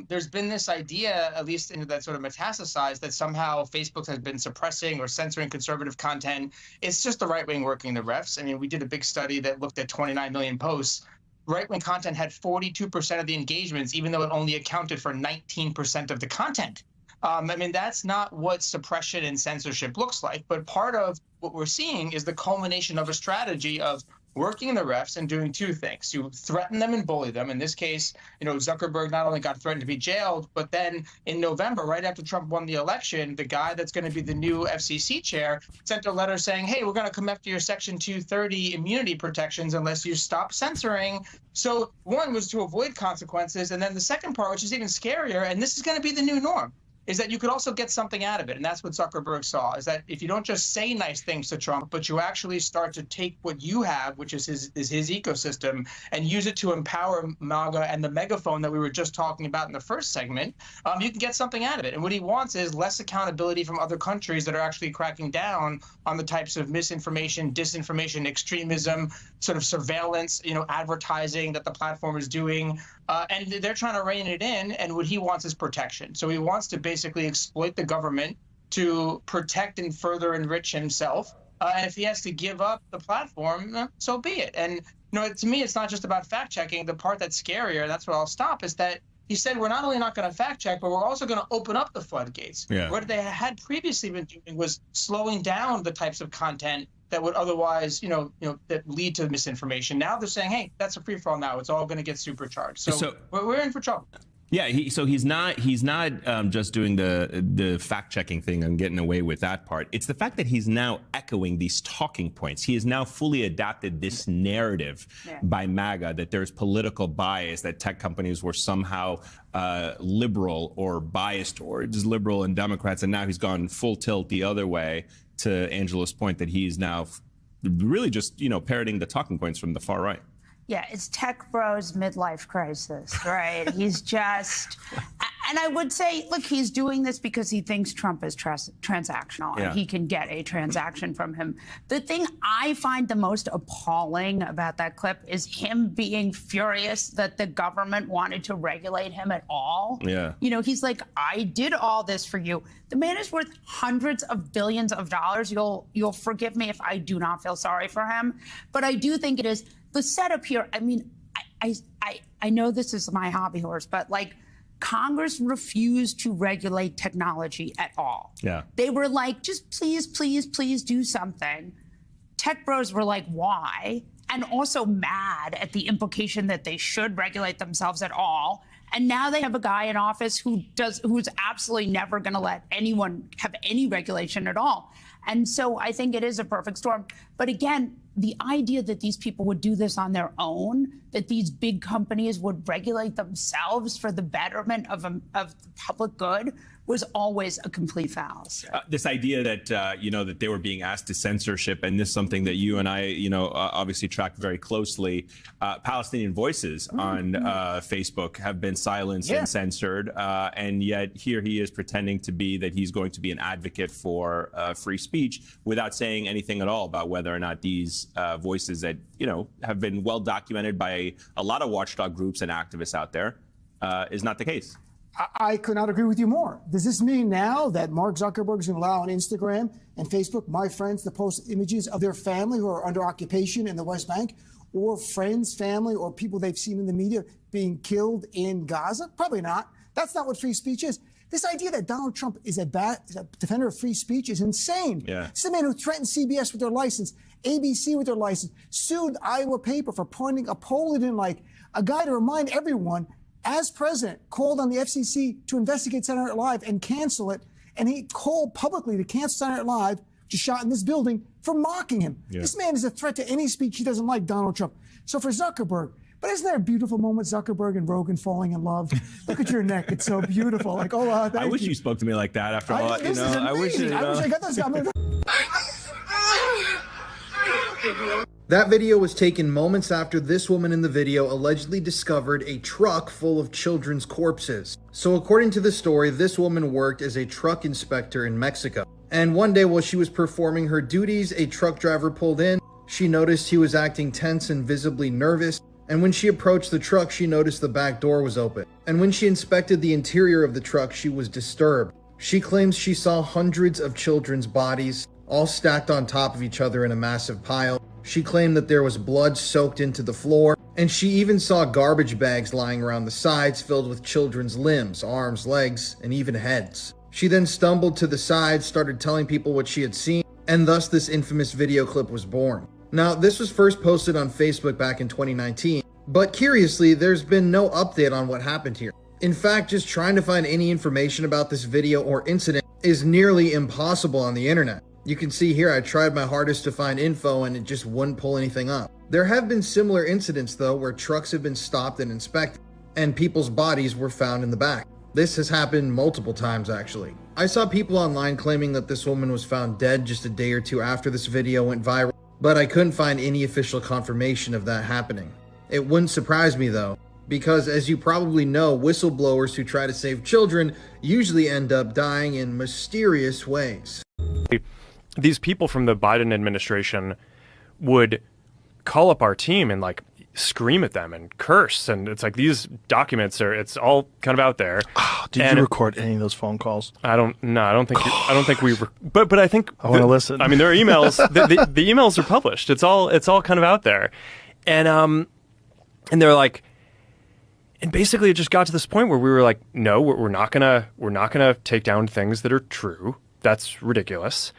There's been this idea, at least that sort of metastasized, that somehow Facebook has been suppressing or censoring conservative content. It's just the right wing working the refs. I mean, we did a big study that looked at 29 million posts. Right-wing content had 42% of the engagements, even though it only accounted for 19% of the content. I mean, that's not what suppression and censorship looks like. But part of what we're seeing is the culmination of a strategy of working the refs and doing two things. You threaten them and bully them. In this case, Zuckerberg not only got threatened to be jailed, but then in November, right after Trump won the election, the guy that's going to be the new FCC chair sent a letter saying, hey, we're going to come after your Section 230 immunity protections unless you stop censoring. So one was to avoid consequences. And then the second part, which is even scarier, and this is going to be the new norm, is that you could also get something out of it. And that's what Zuckerberg saw, is that if you don't just say nice things to Trump, but you actually start to take what you have, which is his ecosystem, and use it to empower MAGA and the megaphone that we were just talking about in the first segment, you can get something out of it. And what he wants is less accountability from other countries that are actually cracking down on the types of misinformation, disinformation, extremism, sort of surveillance, advertising that the platform is doing. And they're trying to rein it in, and what he wants is protection. So he wants to basically exploit the government to protect and further enrich himself. And if he has to give up the platform, so be it. And to me, it's not just about fact-checking. The part that's scarier, that's where I'll stop, is that he said we're not only not going to fact-check, but we're also going to open up the floodgates. Yeah. What they had previously been doing was slowing down the types of content that would otherwise, that lead to misinformation. Now they're saying, hey, that's a free-for-all now. It's all going to get supercharged. So we're in for trouble. Yeah, he's not just doing the fact-checking thing and getting away with that part. It's the fact that he's now echoing these talking points. He has now fully adapted this narrative by MAGA that there's political bias, that tech companies were somehow liberal or biased towards liberal and Democrats, and now he's gone full tilt the other way, to Angela's point that he's now really just, parroting the talking points from the far right. Yeah, it's tech bros midlife crisis, right? He's just, and I would say, look, he's doing this because he thinks Trump is transactional and he can get a transaction from him. The thing I find the most appalling about that clip is him being furious that the government wanted to regulate him at all. Yeah. You know, he's like, I did all this for you. The man is worth hundreds of billions of dollars. You'll forgive me if I do not feel sorry for him, but I do think it is. The setup here, I mean, I know this is my hobby horse, but like Congress refused to regulate technology at all. Yeah. They were like, just please, please, please do something. Tech bros were like, why? And also mad at the implication that they should regulate themselves at all. And now they have a guy in office who's absolutely never going to let anyone have any regulation at all. And so I think it is a perfect storm. But again, the idea that these people would do this on their own, that these big companies would regulate themselves for the betterment of the public good, was always a complete fallacy. This idea that that they were being asked to censorship, and this is something that you and I obviously track very closely. Palestinian voices on Facebook have been silenced and censored, and yet here he is pretending to be that he's going to be an advocate for free speech without saying anything at all about whether or not these voices that have been well documented by a lot of watchdog groups and activists out there is not the case. I could not agree with you more. Does this mean now that Mark Zuckerberg is going to allow on Instagram and Facebook my friends to post images of their family who are under occupation in the West Bank, or friends, family, or people they've seen in the media being killed in Gaza? Probably not. That's not what free speech is. This idea that Donald Trump is a defender of free speech is insane. Yeah. This is a man who threatened CBS with their license, ABC with their license, sued Iowa paper for pointing a poll he didn't like, a guy to remind everyone as president, called on the FCC to investigate Saturday Night Live and cancel it. And he called publicly to cancel Saturday Night Live, which is shot in this building, for mocking him. Yeah. This man is a threat to any speech he doesn't like, Donald Trump. So for Zuckerberg, but isn't there a beautiful moment, Zuckerberg and Rogan falling in love? Look at your neck. It's so beautiful. Like, oh, thank I wish you. you spoke to me like that after all. This is amazing. I wish I got this guy. That video was taken moments after this woman in the video allegedly discovered a truck full of children's corpses. So according to the story, this woman worked as a truck inspector in Mexico. And one day while she was performing her duties, a truck driver pulled in. She noticed he was acting tense and visibly nervous. And when she approached the truck, she noticed the back door was open. And when she inspected the interior of the truck, she was disturbed. She claims she saw hundreds of children's bodies, all stacked on top of each other in a massive pile. She claimed that there was blood soaked into the floor, and she even saw garbage bags lying around the sides filled with children's limbs, arms, legs, and even heads. She then stumbled to the side, started telling people what she had seen, and thus this infamous video clip was born. Now, this was first posted on Facebook back in 2019, but curiously, there's been no update on what happened here. In fact, just trying to find any information about this video or incident is nearly impossible on the internet. You can see here I tried my hardest to find info and it just wouldn't pull anything up. There have been similar incidents though where trucks have been stopped and inspected and people's bodies were found in the back. This has happened multiple times actually. I saw people online claiming that this woman was found dead just a day or two after this video went viral, but I couldn't find any official confirmation of that happening. It wouldn't surprise me though, because as you probably know, whistleblowers who try to save children usually end up dying in mysterious ways. These people from the Biden administration would call up our team and like scream at them and curse, and it's like these documents it's all kind of out there. Oh, did you record any of those phone calls? I don't think we but I think I want to listen. I mean, there are emails. the emails are published. It's all kind of out there, and they're like, and basically it just got to this point where we were like, no, we're not gonna take down things that are true. That's ridiculous.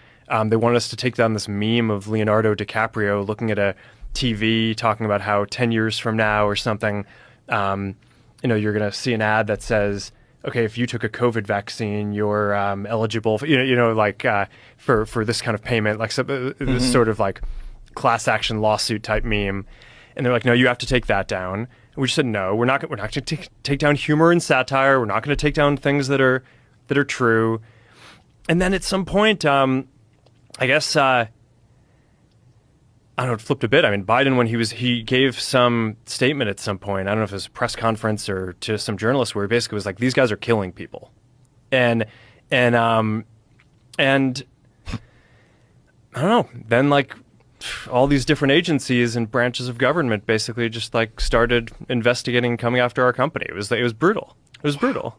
They wanted us to take down this meme of Leonardo DiCaprio looking at a TV talking about how 10 years from now or something, you're going to see an ad that says, okay, if you took a COVID vaccine, you're eligible for, for this kind of payment, like this sort of like class action lawsuit type meme. And they're like, no, you have to take that down. And we just said, no, we're not going to take down humor and satire. We're not going to take down things that are true. And then at some point, I guess, I I don't know, it flipped a bit. I mean, Biden, when he gave some statement at some point, I don't know if it was a press conference or to some journalists, where he basically was like, these guys are killing people. And I don't know, then like all these different agencies and branches of government basically just like started investigating, coming after our company. It was brutal. It was brutal.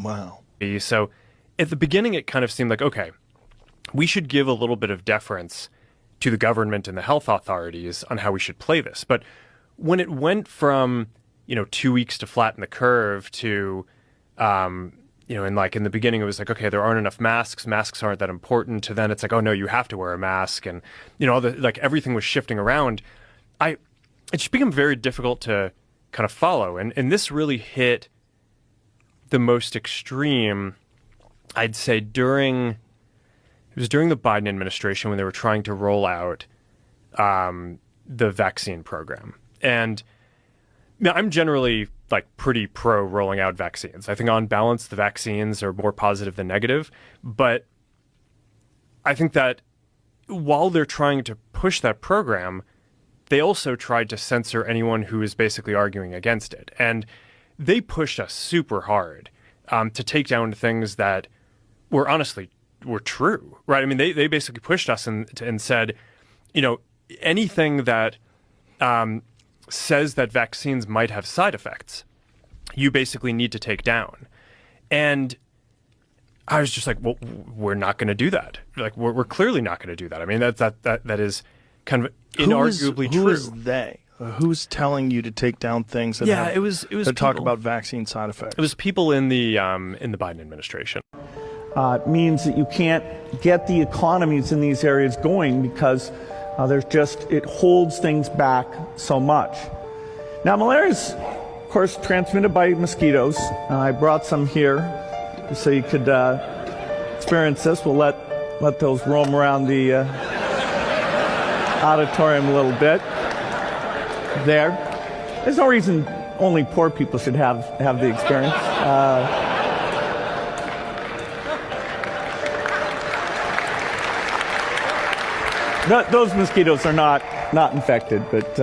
Wow. So at the beginning, it kind of seemed like, okay, we should give a little bit of deference to the government and the health authorities on how we should play this. But when it went from, 2 weeks to flatten the curve to, and like in the beginning, it was like, okay, there aren't enough masks. Masks aren't that important. To then it's like, oh no, you have to wear a mask. And, like everything was shifting around. It just became very difficult to kind of follow. And this really hit the most extreme, I'd say, during the Biden administration when they were trying to roll out the vaccine program. And I'm generally like pretty pro rolling out vaccines. I think on balance, the vaccines are more positive than negative. But I think that while they're trying to push that program, they also tried to censor anyone who is basically arguing against it. And they pushed us super hard to take down things that were honestly were true, right? I mean, they basically pushed us and said, anything that says that vaccines might have side effects, you basically need to take down. And I was just like, well, we're not going to do that. Like, we're clearly not going to do that. I mean, that is kind of inarguably true. Who is they? Who's telling you to take down things that it was talk about vaccine side effects? It was people in the Biden administration. Means that you can't get the economies in these areas going because it holds things back so much. Now, malaria is, of course, transmitted by mosquitoes. I brought some here so you could experience this. We'll let those roam around the auditorium a little bit. There. There's no reason only poor people should have the experience. Those mosquitoes are not infected, but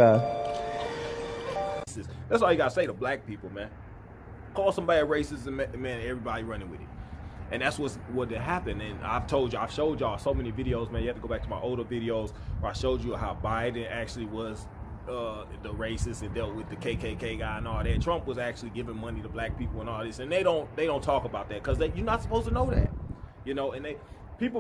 that's all you gotta say to black people, man. Call somebody a racist, and man, everybody running with it. And that's what happened. And I've showed y'all so many videos, man. You have to go back to my older videos where I showed you how Biden actually was the racist and dealt with the KKK guy and all that. Trump was actually giving money to black people and all this, and they don't talk about that because you're not supposed to know that, And people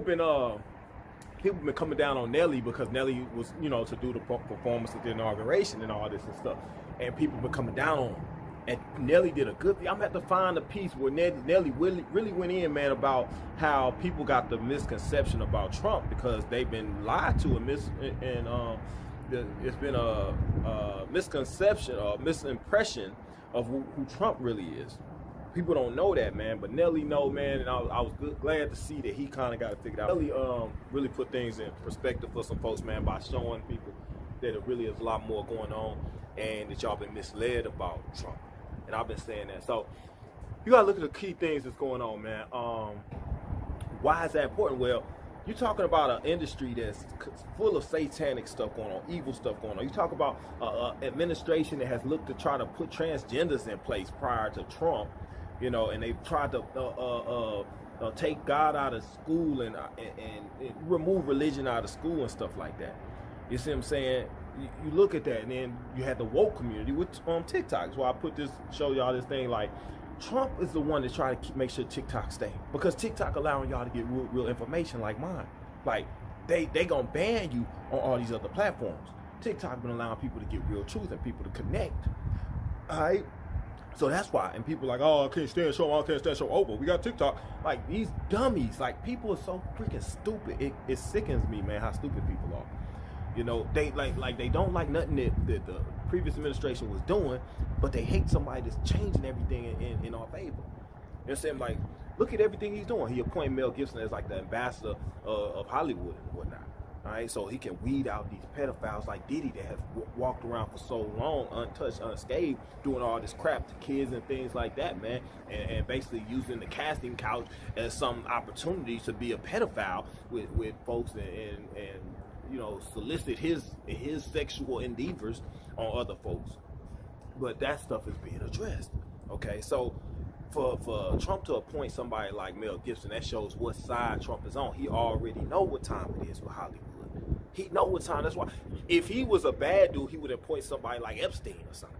been coming down on Nelly because Nelly was, to do the performance at the inauguration and all this and stuff, and people been coming down on him. And Nelly did a good thing. I'm gonna have to find a piece where Nelly really went in, man, about how people got the misconception about Trump because they've been lied to and it's been a misconception or misimpression of who Trump really is. People don't know that, man, but Nelly know, man, and I was glad to see that he kind of got it figured out. Nelly really put things in perspective for some folks, man, by showing people that it really is a lot more going on and that y'all been misled about Trump. And I've been saying that. So you gotta look at the key things that's going on, man. Why is that important? Well, you're talking about an industry that's full of satanic stuff going on, evil stuff going on. You talk about an administration that has looked to try to put transgenders in place prior to Trump, and they've tried to take God out of school and remove religion out of school and stuff like that. You see what I'm saying? You look at that, and then you had the woke community with TikTok. That's why I show y'all this thing like, Trump is the one that's trying to make sure TikTok stay, because TikTok allowing y'all to get real information like mine. Like they gonna ban you on all these other platforms. TikTok been allowing people to get real truth and people to connect. All right, so that's why. And people are like, oh, I can't stand show Oprah. We got TikTok. Like these dummies. Like people are so freaking stupid. It sickens me, man, how stupid people are. They they don't like nothing that the previous administration was doing, but they hate somebody that's changing everything in our favor. You know what I'm saying? Like, look at everything he's doing. He appointed Mel Gibson as like the ambassador of Hollywood and whatnot. All right, so he can weed out these pedophiles like Diddy that have walked around for so long, untouched, unscathed, doing all this crap to kids and things like that, man, and basically using the casting couch as some opportunity to be a pedophile with folks and solicit his sexual endeavors on other folks. But that stuff is being addressed. Okay, so for Trump to appoint somebody like Mel Gibson, that shows what side Trump is on. He already know what time it is with Hollywood. He know what time. That's why if he was a bad dude, he would appoint somebody like Epstein or something,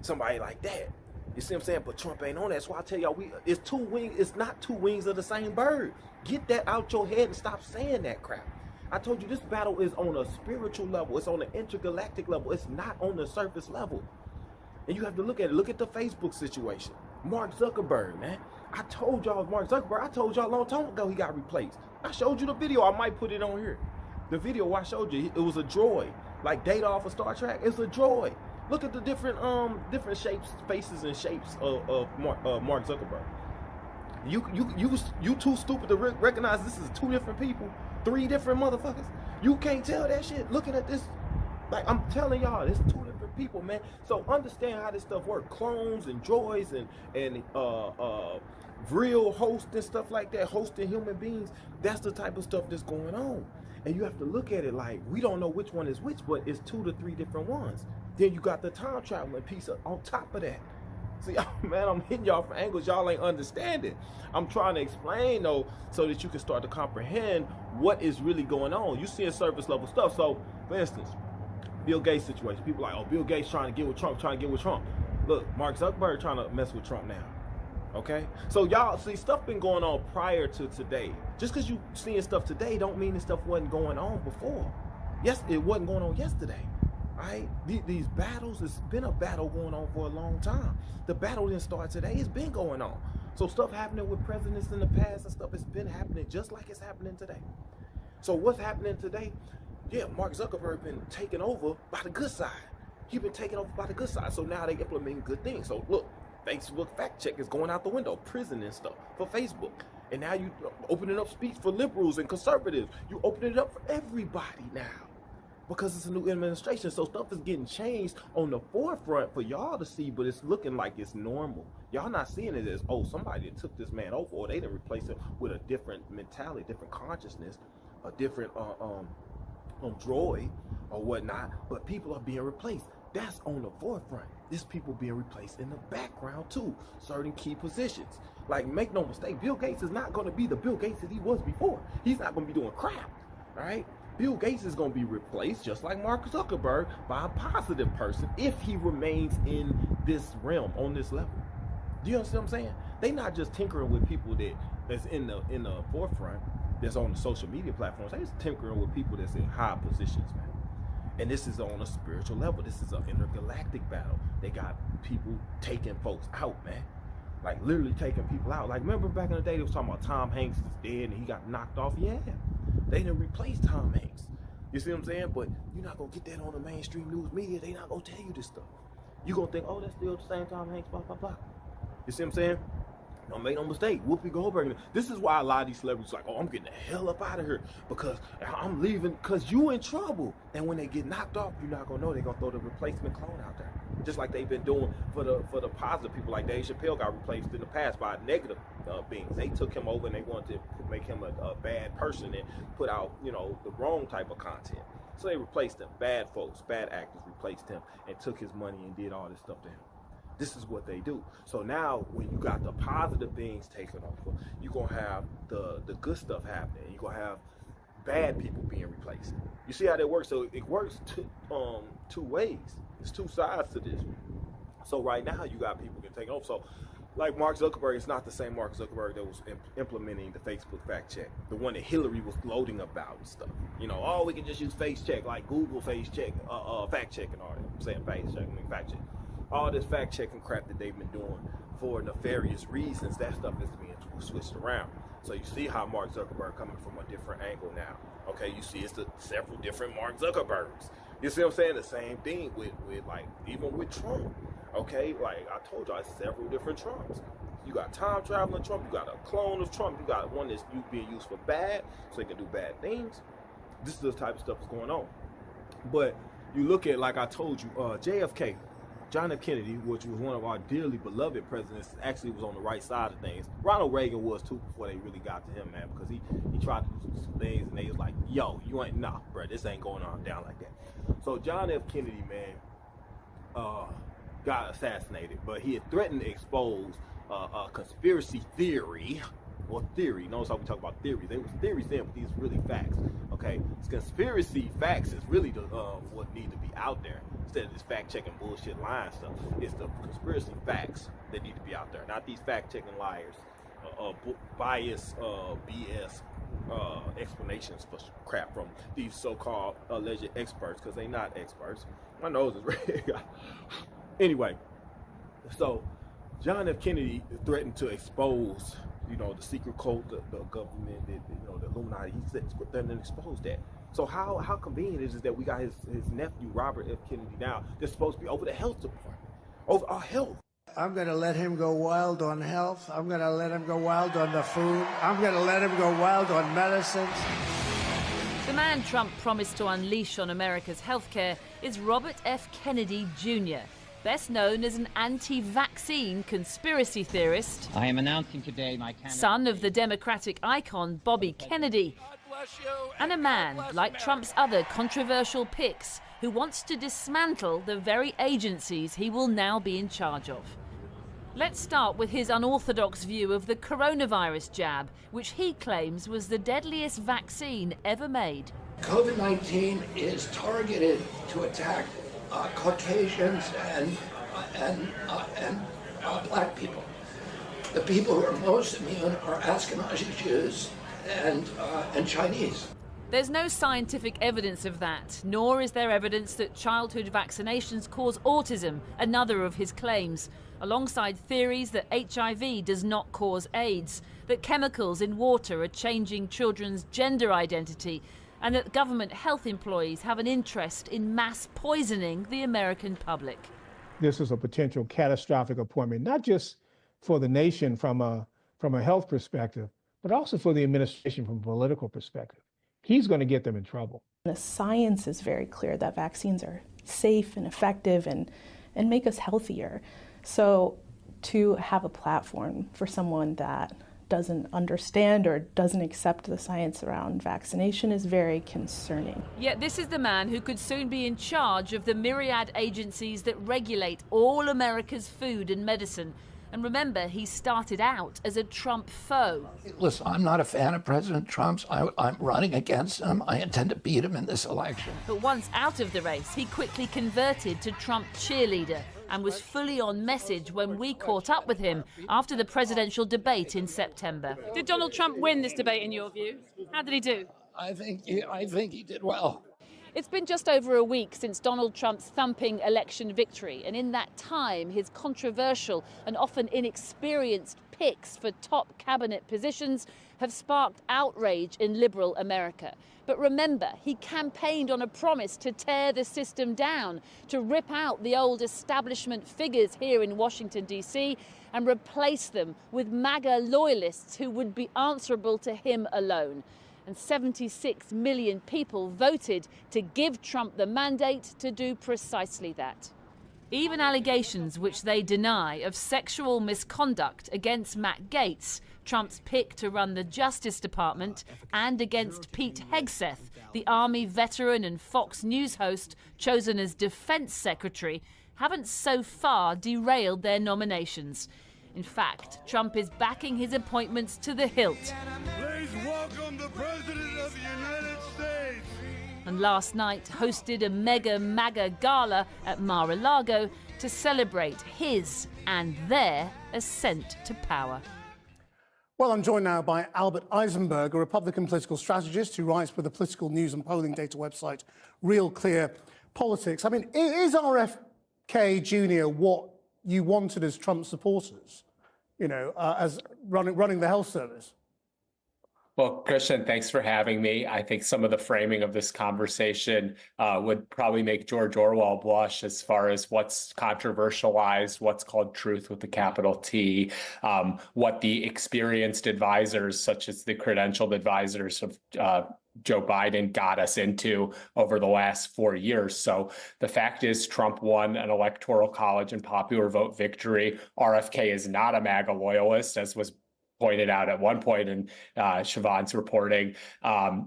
somebody like that. You see what I'm saying? But Trump ain't on that. That's why I tell y'all, it's two wings. It's not two wings of the same bird. Get that out your head and stop saying that crap. I told you this battle is on a spiritual level. It's on an intergalactic level. It's not on the surface level. And you have to look at it. Look at the Facebook situation. Mark Zuckerberg, man. I told y'all Mark Zuckerberg. I told y'all a long time ago he got replaced. I showed you the video. I might put it on here. The video I showed you, it was a droid. Like Data off of Star Trek. It's a droid. Look at the different shapes, faces and shapes of Mark Zuckerberg. You too stupid to recognize this is two different people, three different motherfuckers. You can't tell that shit looking at this. Like I'm telling y'all, it's two different people, man. So understand how this stuff works. Clones and droids and real hosts and stuff like that, hosting human beings. That's the type of stuff that's going on. And you have to look at it like we don't know which one is which, but it's 2 to 3 different ones. Then you got the time traveling piece on top of that. See, man, I'm hitting y'all from angles y'all ain't understanding. I'm trying to explain though, so that you can start to comprehend what is really going on. You seeing surface level stuff. So, for instance, Bill Gates situation. People are like, oh, Bill Gates trying to get with Trump, Look, Mark Zuckerberg trying to mess with Trump now. Okay? So y'all see stuff been going on prior to today. Just because you seeing stuff today don't mean this stuff wasn't going on before. Yes, it wasn't going on yesterday. Right? These battles, it's been a battle going on for a long time. The battle didn't start today, it's been going on. So stuff happening with presidents in the past and stuff, it's been happening just like it's happening today. So what's happening today? Yeah, Mark Zuckerberg been taken over by the good side. He been taken over by the good side. So now they implementing good things. So look, Facebook fact check is going out the window, prison and stuff for Facebook. And now you opening up speech for liberals and conservatives. You opening it up for everybody now. Because it's a new administration, so stuff is getting changed on the forefront for y'all to see, but it's looking like it's normal. Y'all not seeing it as, oh, somebody took this man over, or they didn't replace him with a different mentality, different consciousness, a different droid or whatnot, but people are being replaced. That's on the forefront. There's people being replaced in the background too, certain key positions. Like, make no mistake, Bill Gates is not going to be the Bill Gates that he was before. He's not going to be doing crap, all right? Bill Gates is going to be replaced, just like Mark Zuckerberg, by a positive person if he remains in this realm, on this level. Do you understand what I'm saying? They not just tinkering with people that's in the forefront, that's on the social media platforms. They just tinkering with people that's in high positions, man. And this is on a spiritual level. This is an intergalactic battle. They got people taking folks out, man. Like literally taking people out. Like remember back in the day they was talking about Tom Hanks is dead and he got knocked off? Yeah. They didn't replace Tom Hanks. You see what I'm saying? But you're not gonna get that on the mainstream news media. They not gonna tell you this stuff. You're gonna think, oh, that's still the same Tom Hanks, blah, blah, blah. You see what I'm saying? Don't make no mistake. Whoopi Goldberg. This is why a lot of these celebrities are like, oh, I'm getting the hell up out of here because I'm leaving because you in trouble. And when they get knocked off, you're not gonna know. They're gonna throw the replacement clone out there. Just like they've been doing for the positive people. Like Dave Chappelle got replaced in the past by negative beings. They took him over and they wanted to make him a bad person and put out, the wrong type of content. So they replaced him. Bad folks, bad actors replaced him and took his money and did all this stuff to him. This is what they do. So now when you got the positive beings taken over, you're going to have the good stuff happening. You're going to have bad people being replaced. You see how that works? So it works two ways. There's two sides to this. So right now you got people getting taken over. So like Mark Zuckerberg, it's not the same Mark Zuckerberg that was implementing the Facebook fact check. The one that Hillary was gloating about and stuff. Oh, we can just use face check like Google face check, fact check and all that. I'm saying face check, I mean fact check. All this fact checking crap that they've been doing for nefarious reasons, that stuff is being switched around. So you see how Mark Zuckerberg coming from a different angle now. Okay, you see it's several different Mark Zuckerbergs. You see what I'm saying? The same thing with like even with Trump. Okay, like I told y'all, it's several different Trumps. You got time traveling Trump, you got a clone of Trump, you got one that's being used for bad, so he can do bad things. This is the type of stuff that's going on. But you look at, like I told you, JFK. John F. Kennedy, which was one of our dearly beloved presidents, actually was on the right side of things. Ronald Reagan was too before they really got to him, man, because he tried to do some things and they was like, yo, you ain't, nah, bro, this ain't going on down like that. So John F. Kennedy, man, got assassinated, but he had threatened to expose a conspiracy theory, or theory. Notice how we talk about theories. They was theories then, but these are really facts. Okay, it's conspiracy facts is really the what need to be out there instead of this fact-checking bullshit lying stuff. It's the conspiracy facts that need to be out there, not these fact-checking liars, bias, BS. Explanations for crap from these so-called alleged experts, because they not experts. My nose is red. Anyway, so John F. Kennedy threatened to expose, the secret cult, the government, the Illuminati. He said threatened to expose that. So how convenient is it that we got his nephew Robert F. Kennedy now that's supposed to be over the health department, over our health? I'm going to let him go wild on health. I'm going to let him go wild on the food. I'm going to let him go wild on medicines. The man Trump promised to unleash on America's healthcare is Robert F. Kennedy Jr., best known as an anti-vaccine conspiracy theorist. I am announcing today my candidate, son of the Democratic icon Bobby Kennedy, and a man like Trump's other controversial picks who wants to dismantle the very agencies he will now be in charge of. Let's start with his unorthodox view of the coronavirus jab, which he claims was the deadliest vaccine ever made. COVID-19 is targeted to attack Caucasians and black people. The people who are most immune are Ashkenazi Jews and Chinese. There's no scientific evidence of that, nor is there evidence that childhood vaccinations cause autism, another of his claims, alongside theories that HIV does not cause AIDS, that chemicals in water are changing children's gender identity, and that government health employees have an interest in mass poisoning the American public. This is a potential catastrophic appointment, not just for the nation from a health perspective, but also for the administration from a political perspective. He's going to get them in trouble. The science is very clear that vaccines are safe and effective and make us healthier. So to have a platform for someone that doesn't understand or doesn't accept the science around vaccination is very concerning. Yet this is the man who could soon be in charge of the myriad agencies that regulate all America's food and medicine. And remember, he started out as a Trump foe. Listen, I'm not a fan of President Trump's. I'm running against him. I intend to beat him in this election. But once out of the race, he quickly converted to Trump cheerleader and was fully on message when we caught up with him after the presidential debate in September. Did Donald Trump win this debate in your view? How did he do? I think he did well. It's been just over a week since Donald Trump's thumping election victory, and in that time, his controversial and often inexperienced picks for top cabinet positions have sparked outrage in liberal America. But remember, he campaigned on a promise to tear the system down, to rip out the old establishment figures here in Washington, D.C., and replace them with MAGA loyalists who would be answerable to him alone. And 76 million people voted to give Trump the mandate to do precisely that. Even allegations which they deny of sexual misconduct against Matt Gaetz, Trump's pick to run the Justice Department, and against Pete Hegseth, the Army veteran and Fox News host chosen as Defense Secretary, haven't so far derailed their nominations. In fact, Trump is backing his appointments to the hilt. Please welcome the President of the United States. And last night hosted a mega MAGA gala at Mar-a-Lago to celebrate his and their ascent to power. Well, I'm joined now by Albert Eisenberg, a Republican political strategist who writes for the political news and polling data website Real Clear Politics. I mean, is RFK Jr. what you wanted as Trump supporters, as running the health service? Well, Christian, thanks for having me. I think some of the framing of this conversation would probably make George Orwell blush as far as what's controversialized, what's called truth with a capital T, what the experienced advisors, such as the credentialed advisors of Joe Biden, got us into over the last 4 years. So the fact is Trump won an electoral college and popular vote victory. RFK is not a MAGA loyalist, as was pointed out at one point in Siobhan's reporting,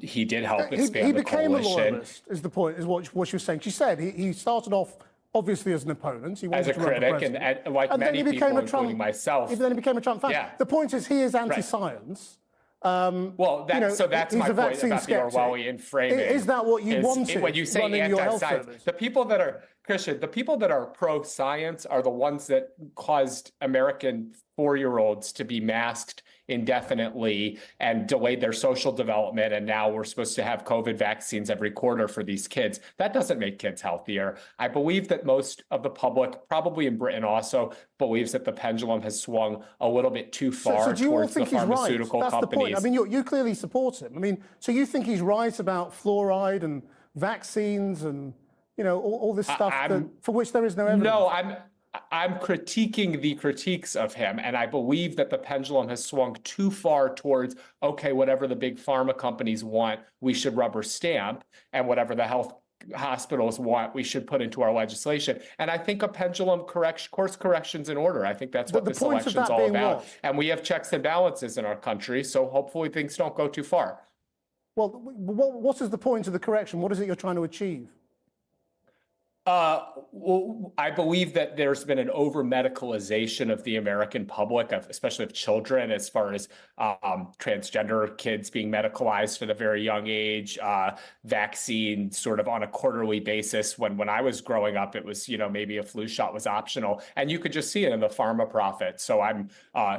he did help expand he the became coalition. a loyalist, is the point, is what she was saying. She said he started off obviously as an opponent. He wanted As a to run for critic, president. and like then many he became people, a Trump, including myself. Then he became a Trump fan. Yeah. The point is he is anti-science. Well, that's he's my a point vaccine about the skeptic. Orwellian framing. Is that what you wanted When you say running your health anti-science, service? the people that are, Christian, the people that are pro-science are the ones that caused American 4-year-olds to be masked indefinitely and delayed their social development. And now we're supposed to have COVID vaccines every quarter for these kids. That doesn't make kids healthier. I believe that most of the public, probably in Britain also, believes that the pendulum has swung a little bit too far So do you all towards the think he's right? pharmaceutical That's companies. the point. I mean, you clearly support him. I mean, so you think he's right about fluoride and vaccines and, all this stuff for which there is no evidence? No, I'm critiquing the critiques of him, and I believe that the pendulum has swung too far towards, okay, whatever the big pharma companies want, we should rubber stamp, and whatever the health hospitals want, we should put into our legislation. And I think a pendulum course correction's in order. I think that's what this election's all about. And we have checks and balances in our country, so hopefully things don't go too far. Well, what is the point of the correction? What is it you're trying to achieve? Well, I believe that there's been an over-medicalization of the American public, especially of children, as far as transgender kids being medicalized at a very young age, vaccine sort of on a quarterly basis. When I was growing up, it was, maybe a flu shot was optional, and you could just see it in the pharma profits. So I'm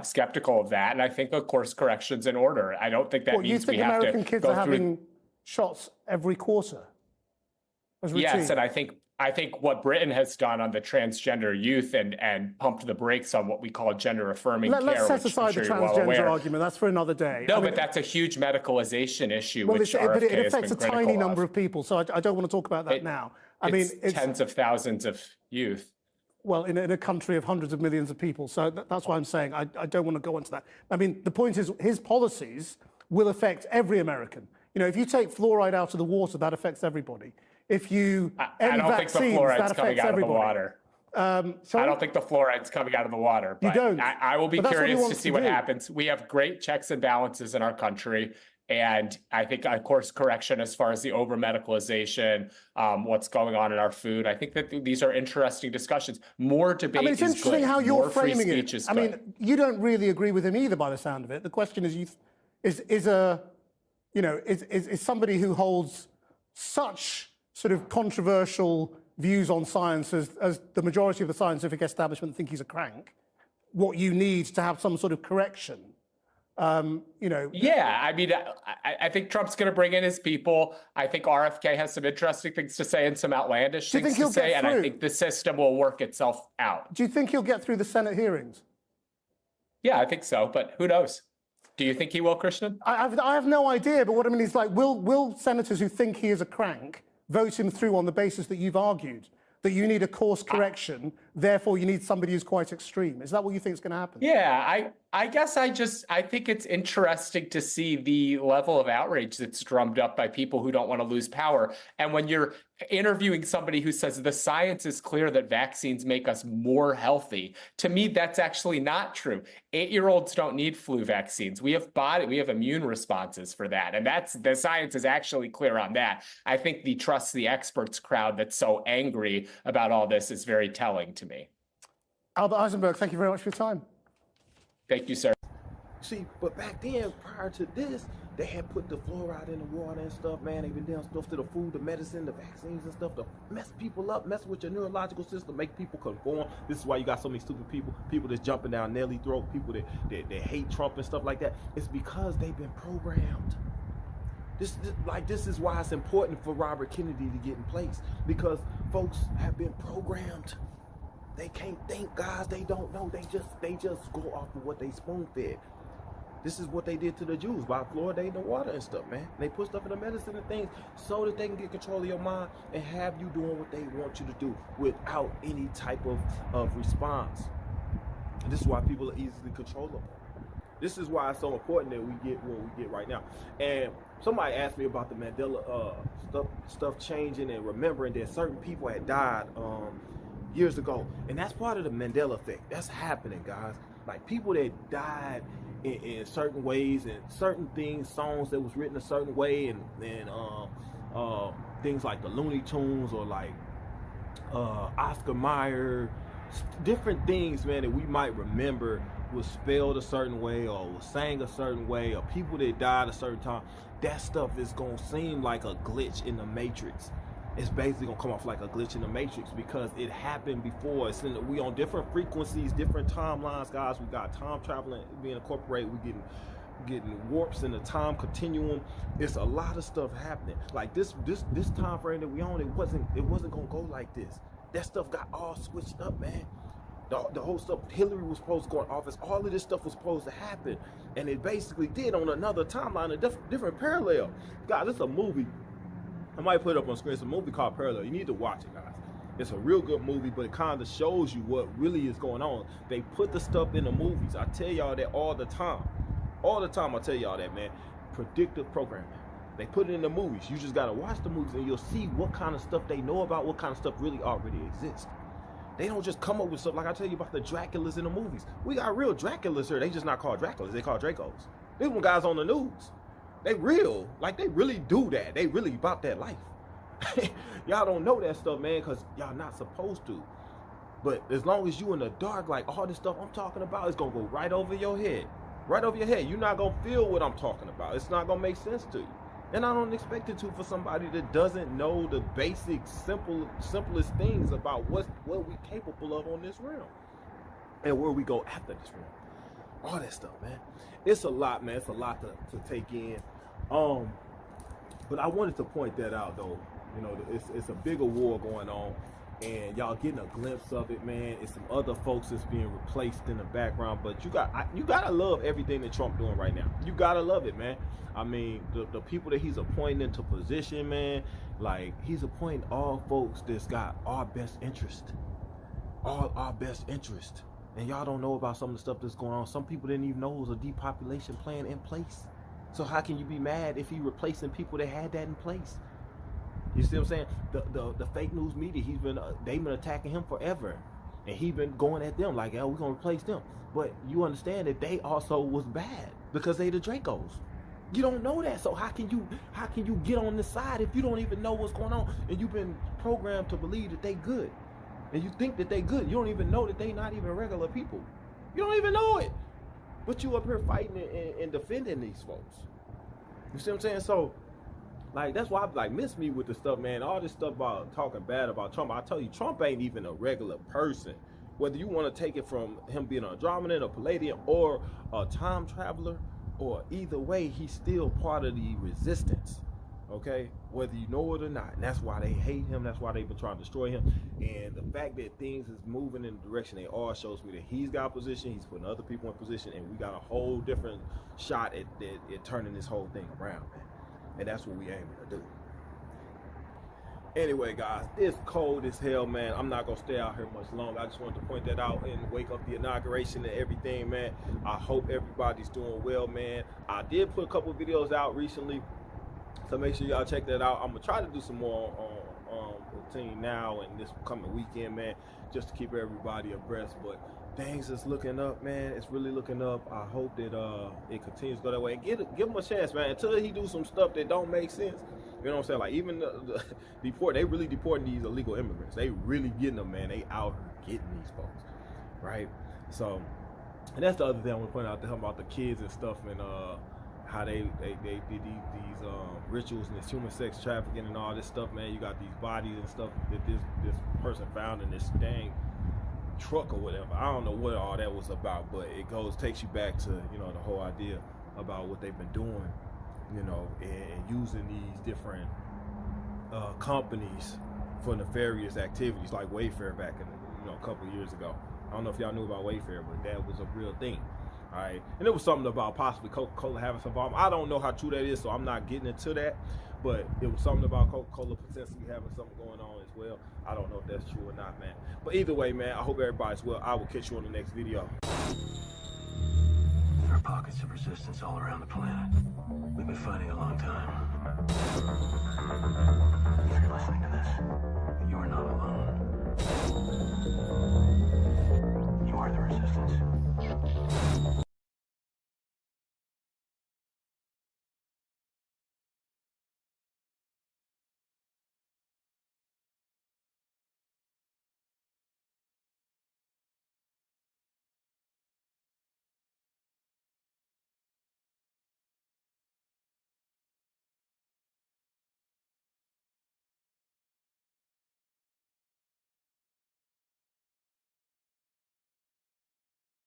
skeptical of that, and I think a course correction's in order. I don't think that means we have to go through. You think American kids are having shots every quarter? Yes, and I think what Britain has done on the transgender youth and pumped the brakes on what we call gender affirming care. Let's set aside the transgender argument. That's for another day. No, but that's a huge medicalization issue, well, which but RFK it affects has a been tiny critical number of. of people, so I don't want to talk about that now. It's tens of thousands of youth. Well, in a country of hundreds of millions of people. So that's why I'm saying I don't want to go into that. I mean, the point is his policies will affect every American. If you take fluoride out of the water, that affects everybody. If you I don't think the fluoride's coming out of the water. I don't think the fluoride's coming out of the water. But you don't. I will be curious to see what happens. We have great checks and balances in our country. And I think a course correction as far as the over-medicalization, what's going on in our food. I think that these are interesting discussions. More debate is good. It's interesting how you're framing it. Is I mean, you don't really agree with him either by the sound of it. The question is somebody who holds such sort of controversial views on science as the majority of the scientific establishment think he's a crank, what you need to have some sort of correction. Yeah, I mean, I think Trump's going to bring in his people. I think RFK has some interesting things to say and some outlandish things to say, and I think the system will work itself out. Do you think he'll get through the Senate hearings? Yeah, I think so, but who knows? Do you think he will, Christian? I have no idea, but what I mean is, like, will senators who think he is a crank vote him through on the basis that you've argued, that you need a course correction, therefore you need somebody who's quite extreme? Is that what you think is going to happen? Yeah, I guess I think it's interesting to see the level of outrage that's drummed up by people who don't want to lose power. And when you're interviewing somebody who says the science is clear that vaccines make us more healthy, to me, that's actually not true. 8-year-olds don't need flu vaccines. We have immune responses for that. And the science is actually clear on that. I think the trust the experts crowd that's so angry about all this is very telling to me. Albert Eisenberg, thank you very much for your time. Thank you, sir. See, but back then, prior to this, they had put the fluoride in the water and stuff, man. They've been doing stuff to the food, the medicine, the vaccines and stuff to mess people up, mess with your neurological system, make people conform. This is why you got so many stupid people that's jumping down Nelly throat, people that hate Trump and stuff like that. It's because they've been programmed. This is why it's important for Robert Kennedy to get in place, because folks have been programmed. They can't think, guys. They don't know. They just go off of what they spoon-fed. This is what they did to the Jews by fluoridating the water and stuff, man. They put stuff in the medicine and things so that they can get control of your mind and have you doing what they want you to do without any type of response. And this is why people are easily controllable. This is why it's so important that we get what we get right now. And somebody asked me about the Mandela stuff changing and remembering that certain people had died years ago, and that's part of the Mandela effect. That's happening, guys. Like, people that died in certain ways, and certain things, songs that was written a certain way, and things like the Looney Tunes or like Oscar Mayer, different things, man, that we might remember was spelled a certain way or was sang a certain way, or people that died a certain time. That stuff is gonna seem like a glitch in the Matrix. It's basically gonna come off like a glitch in the Matrix because it happened before. We on different frequencies, different timelines, guys. We got time traveling being incorporated. We getting warps in the time continuum. It's a lot of stuff happening. Like this time frame that we on, it wasn't gonna go like this. That stuff got all switched up, man. The whole stuff, Hillary was supposed to go in office. All of this stuff was supposed to happen, and it basically did on another timeline, a different parallel. Guys, it's a movie. I might put it up on screen. It's a movie called Parallel. You need to watch it, guys. It's a real good movie, but it kind of shows you what really is going on. They put the stuff in the movies. I tell y'all that all the time. All the time I tell y'all that, man. Predictive programming. They put it in the movies. You just got to watch the movies and you'll see what kind of stuff they know about, what kind of stuff really already exists. They don't just come up with stuff like I tell you about the Draculas in the movies. We got real Draculas here. They just not called Draculas. They called Dracos. These one guys on the news. They real. Like, they really do that. They really about that life. Y'all don't know that stuff, man, because y'all not supposed to. But as long as you in the dark, like all this stuff I'm talking about, it's going to go right over your head. Right over your head. You're not going to feel what I'm talking about. It's not going to make sense to you. And I don't expect it to for somebody that doesn't know the basic, simplest things about what we capable of on this realm. And where we go after this realm. All that stuff, man. It's a lot, man. It's a lot to take in. But I wanted to point that out, though. You know, it's a bigger war going on, and y'all getting a glimpse of it, man. It's some other folks that's being replaced in the background, but you gotta love everything that Trump doing right now. You gotta love it, man. I mean, the people that he's appointing into position, man, like he's appointing all folks that's got our best interest, all our best interest. And y'all don't know about some of the stuff that's going on. Some people didn't even know it was a depopulation plan in place. So how can you be mad if he replacing people that had that in place? You see what I'm saying? The fake news media, they've been attacking him forever. And he been going at them like, oh, we're gonna replace them. But you understand that they also was bad because they the Dracos. You don't know that. So how can you get on this side if you don't even know what's going on? And you've been programmed to believe that they good. And you think that they good. You don't even know that they not even regular people. You don't even know it. But you up here fighting and defending these folks. You see what I'm saying? So, like, that's why I like miss me with the stuff, man. All this stuff about talking bad about Trump. I tell you, Trump ain't even a regular person. Whether you want to take it from him being a Andromedan, a Palladian, or a time traveler, or either way, he's still part of the resistance. Okay, whether you know it or not. And that's why they hate him. That's why they've been trying to destroy him. And the fact that things is moving in the direction they are shows me that he's got a position, he's putting other people in position, and we got a whole different shot at turning this whole thing around, man. And that's what we aiming to do. Anyway, guys, it's cold as hell, man. I'm not gonna stay out here much longer. I just wanted to point that out and wake up the inauguration and everything, man. I hope everybody's doing well, man. I did put a couple videos out recently. So make sure y'all check that out. I'm gonna try to do some more on routine now and this coming weekend, man, just to keep everybody abreast. But things is looking up, man. It's really looking up. I hope that it continues to go that way. And give him a chance, man. Until he do some stuff that don't make sense. You know what I'm saying? Like even they really deporting these illegal immigrants. They really getting them, man. They out here getting these folks, right? So, and that's the other thing I want to point out to him about the kids and stuff and how they did these rituals and this human sex trafficking and all this stuff, man. You got these bodies and stuff that this person found in this dang truck or whatever. I don't know what all that was about, but it takes you back to, you know, the whole idea about what they've been doing, you know, and using these different companies for nefarious activities like Wayfair back in, you know, a couple of years ago. I don't know if y'all knew about Wayfair, but that was a real thing. All right, and there was something about possibly Coca-Cola having some involvement. I don't know how true that is, so I'm not getting into that. But it was something about Coca-Cola potentially having something going on as well. I don't know if that's true or not, man. But either way, man, I hope everybody's well. I will catch you on the next video. There are pockets of resistance all around the planet. We've been fighting a long time.